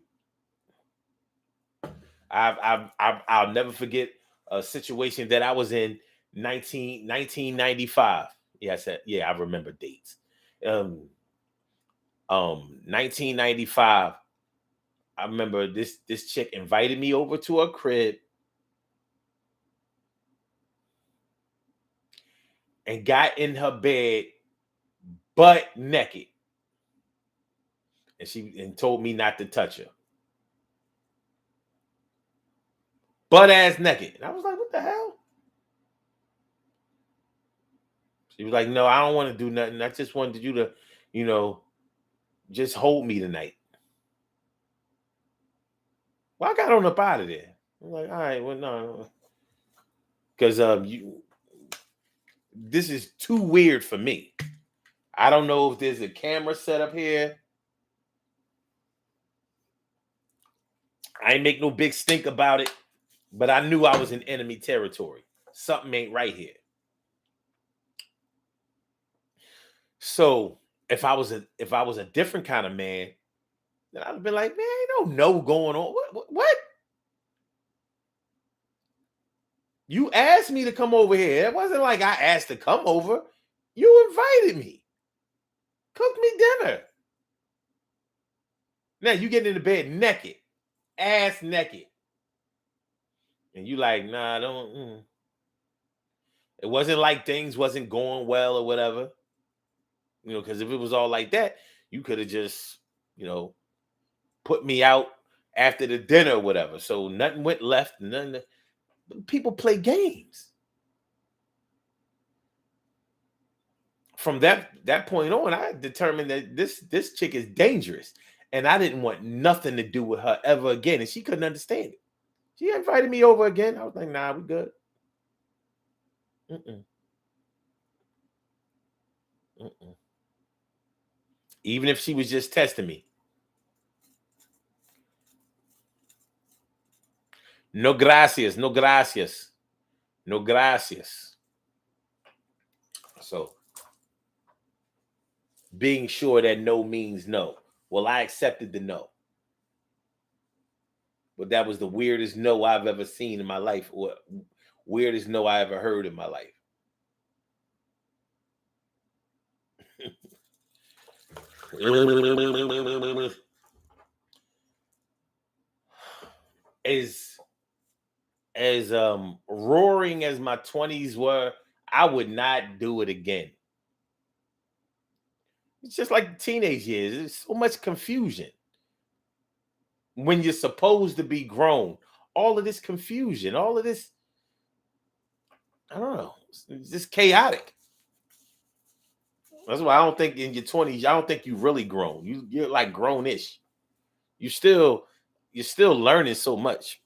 I'll never forget a situation that I was in 1995. Yeah, I remember dates. 1995. I remember this chick invited me over to her crib and got in her bed butt naked. And she told me not to touch her. Butt ass naked. And I was like, what the hell? She was like, no, I don't want to do nothing. I just wanted you to, just hold me tonight. Well, I got on up out of there. I'm like, all right, well, no. Because this is too weird for me. I don't know if there's a camera set up here. I ain't make no big stink about it, but I knew I was in enemy territory. Something ain't right here. So if I was a different kind of man, then I'd have been like, man, ain't no going on. What? You asked me to come over here. It wasn't like I asked to come over. You invited me. Cook me dinner. Now you get into bed naked, ass naked. And you like, nah, don't. It wasn't like things wasn't going well or whatever. Because if it was all like that, you could have just, put me out after the dinner or whatever. So nothing went left. None. People play games. From that point on, I determined that this chick is dangerous, and I didn't want nothing to do with her ever again. And she couldn't understand it. She invited me over again. I was like, nah, we good. Mm-mm. Mm-mm. Even if she was just testing me. No gracias, no gracias, no gracias. So being sure that no means no. Well, I accepted the no. But that was the weirdest no I've ever seen in my life, or weirdest no I ever heard in my life. as roaring as my 20s were, I would not do it again. It's just like the teenage years. There's so much confusion when you're supposed to be grown. All of this confusion, all of this, I don't know, it's just chaotic. That's why I don't think in your 20s, I don't think you really grown. You're like grown-ish. You're still learning so much.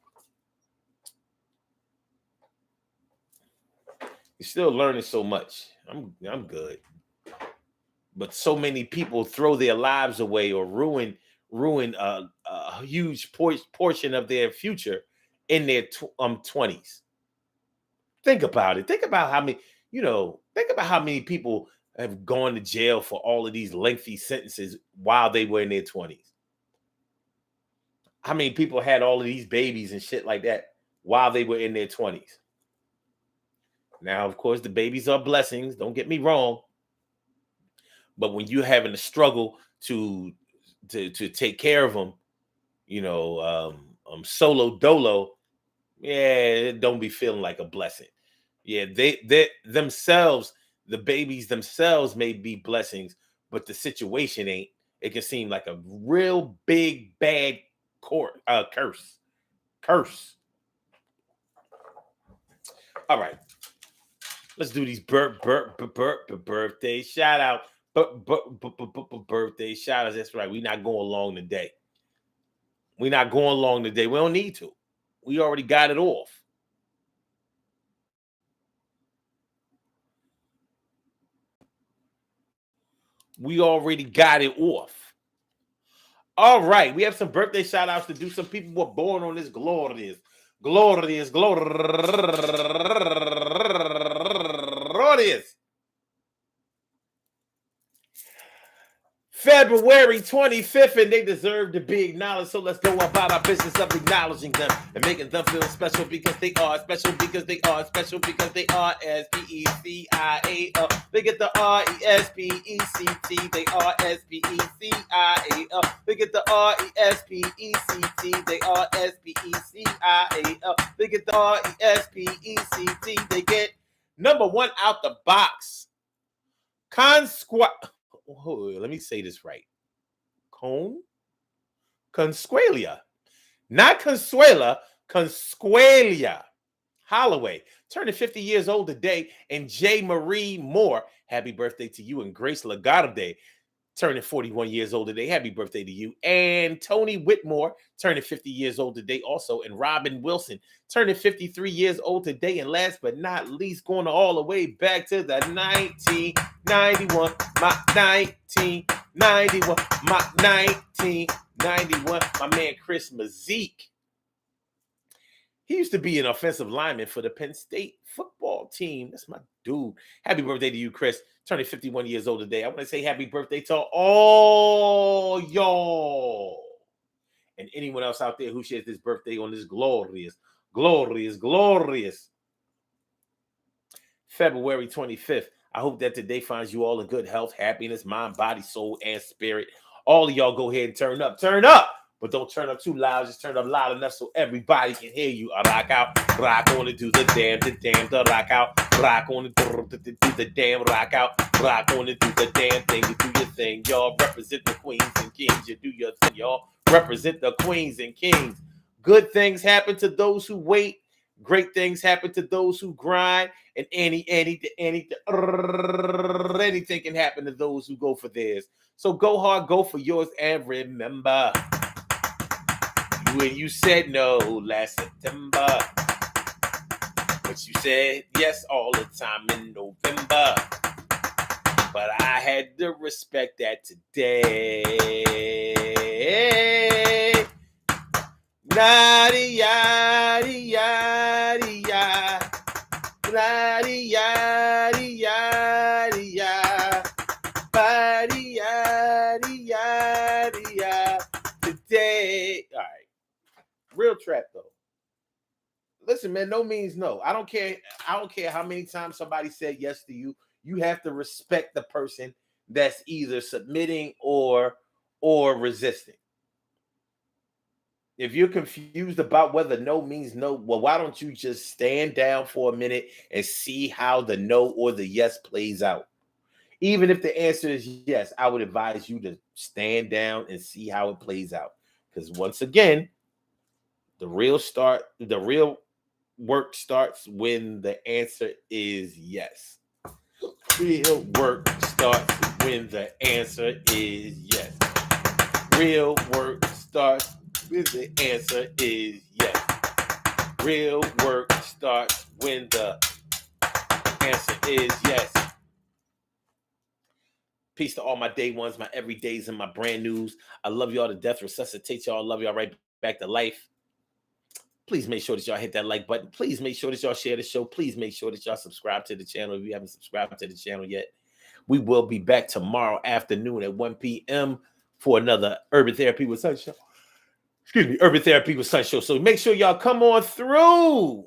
You're still learning so much. I'm good. But so many people throw their lives away or ruin a huge portion of their future in their 20s. Think about it. Think about how many, think about how many people have gone to jail for all of these lengthy sentences while they were in their 20s. How many people had all of these babies and shit like that while they were in their 20s? Now, of course, the babies are blessings. Don't get me wrong. But when you're having to struggle to take care of them, solo dolo, yeah, it don't be feeling like a blessing. Yeah, they themselves, the babies themselves may be blessings, but the situation ain't. It can seem like a real big bad curse. Curse. All right. Let's do these birthday shout out. Birthday shout outs. That's right. We're not going long today. We're not going long today. We don't need to. We already got it off. We already got it off. All right. We have some birthday shout outs to do. Some people were born on this glorious February 25th, and they deserve to be acknowledged. So let's go about our business of acknowledging them and making them feel special because they are special because they are special because they are S-P-E-C-I-A-L. They get the R-E-S-P-E-C-T. They are S-P-E-C-I-A-L. They get the R-E-S-P-E-C-T. They are S-P-E-C-I-A-L. They get the R-E-S-P-E-C-T. They get number one out the box. Let me say this right. Consuela. Not Consuela, Consuela Holloway. Turning 50 years old today. And J. Marie Moore. Happy birthday to you. And Grace Lagarde. Turning 41 years old today. Happy birthday to you. And Tony Whitmore, turning 50 years old today also. And Robin Wilson, turning 53 years old today. And last but not least, going all the way back to the 1991. My 1991. My 1991. My man Chris Mazik. He used to be an offensive lineman for the Penn State football team. That's my dude. Happy birthday to you, Chris. Turning 51 years old today. I want to say happy birthday to all y'all. and anyone else out there who shares this birthday on this glorious February 25th. I hope that today finds you all in good health, happiness, mind, body, soul, and spirit. All of y'all go ahead and turn up. Turn up! But don't turn up too loud. Just turn up loud enough so everybody can hear you. I rock out, rock on and do the damn, the rock out, rock on and do the damn, rock out, rock on and do the damn thing. You do your thing, y'all. Represent the queens and kings. You do your thing, y'all. Represent the queens and kings. Good things happen to those who wait. Great things happen to those who grind. And anything can happen to those who go for theirs. So go hard, go for yours, and remember, when you said no last September, but you said yes all the time in November. But I had to respect that today. Yada yada yada yada. Yada yada yada yada. Body yada yada yada. Today. All right. Real trap though. Listen, man, no means no. I don't care how many times somebody said yes to you. You have to respect the person that's either submitting or resisting. If you're confused about whether no means no, well, why don't you just stand down for a minute and see how the no or the yes plays out? Even if the answer is yes, I would advise you to stand down and see how it plays out. Because once again, the real work starts when the answer is yes. Real work starts when the answer is yes. Real work starts when the answer is yes. Real work starts when the answer is yes. Peace to all my day ones, my everydays, and my brand news. I love y'all to death. Resuscitate y'all. Love y'all right back to life. Please make sure that y'all hit that like button. Please make sure that y'all share the show. Please make sure that y'all subscribe to the channel if you haven't subscribed to the channel yet. We will be back tomorrow afternoon at 1 p.m. for another Urban Therapy with Sun show. Excuse me, Urban Therapy with Sun show. So make sure y'all come on through.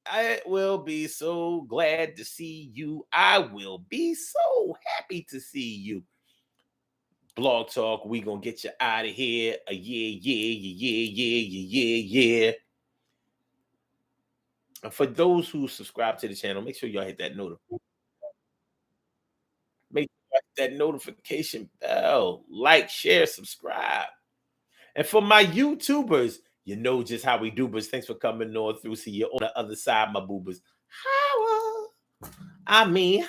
I will be so glad to see you. I will be so happy to see you. Blog Talk, we gonna get you out of here. Yeah. And for those who subscribe to the channel, make sure y'all hit that notification. Make sure y'all hit that notification bell. Like, share, subscribe. And for my YouTubers, you know just how we do, but thanks for coming on through. See you on the other side, my boobers. Holla. I mean,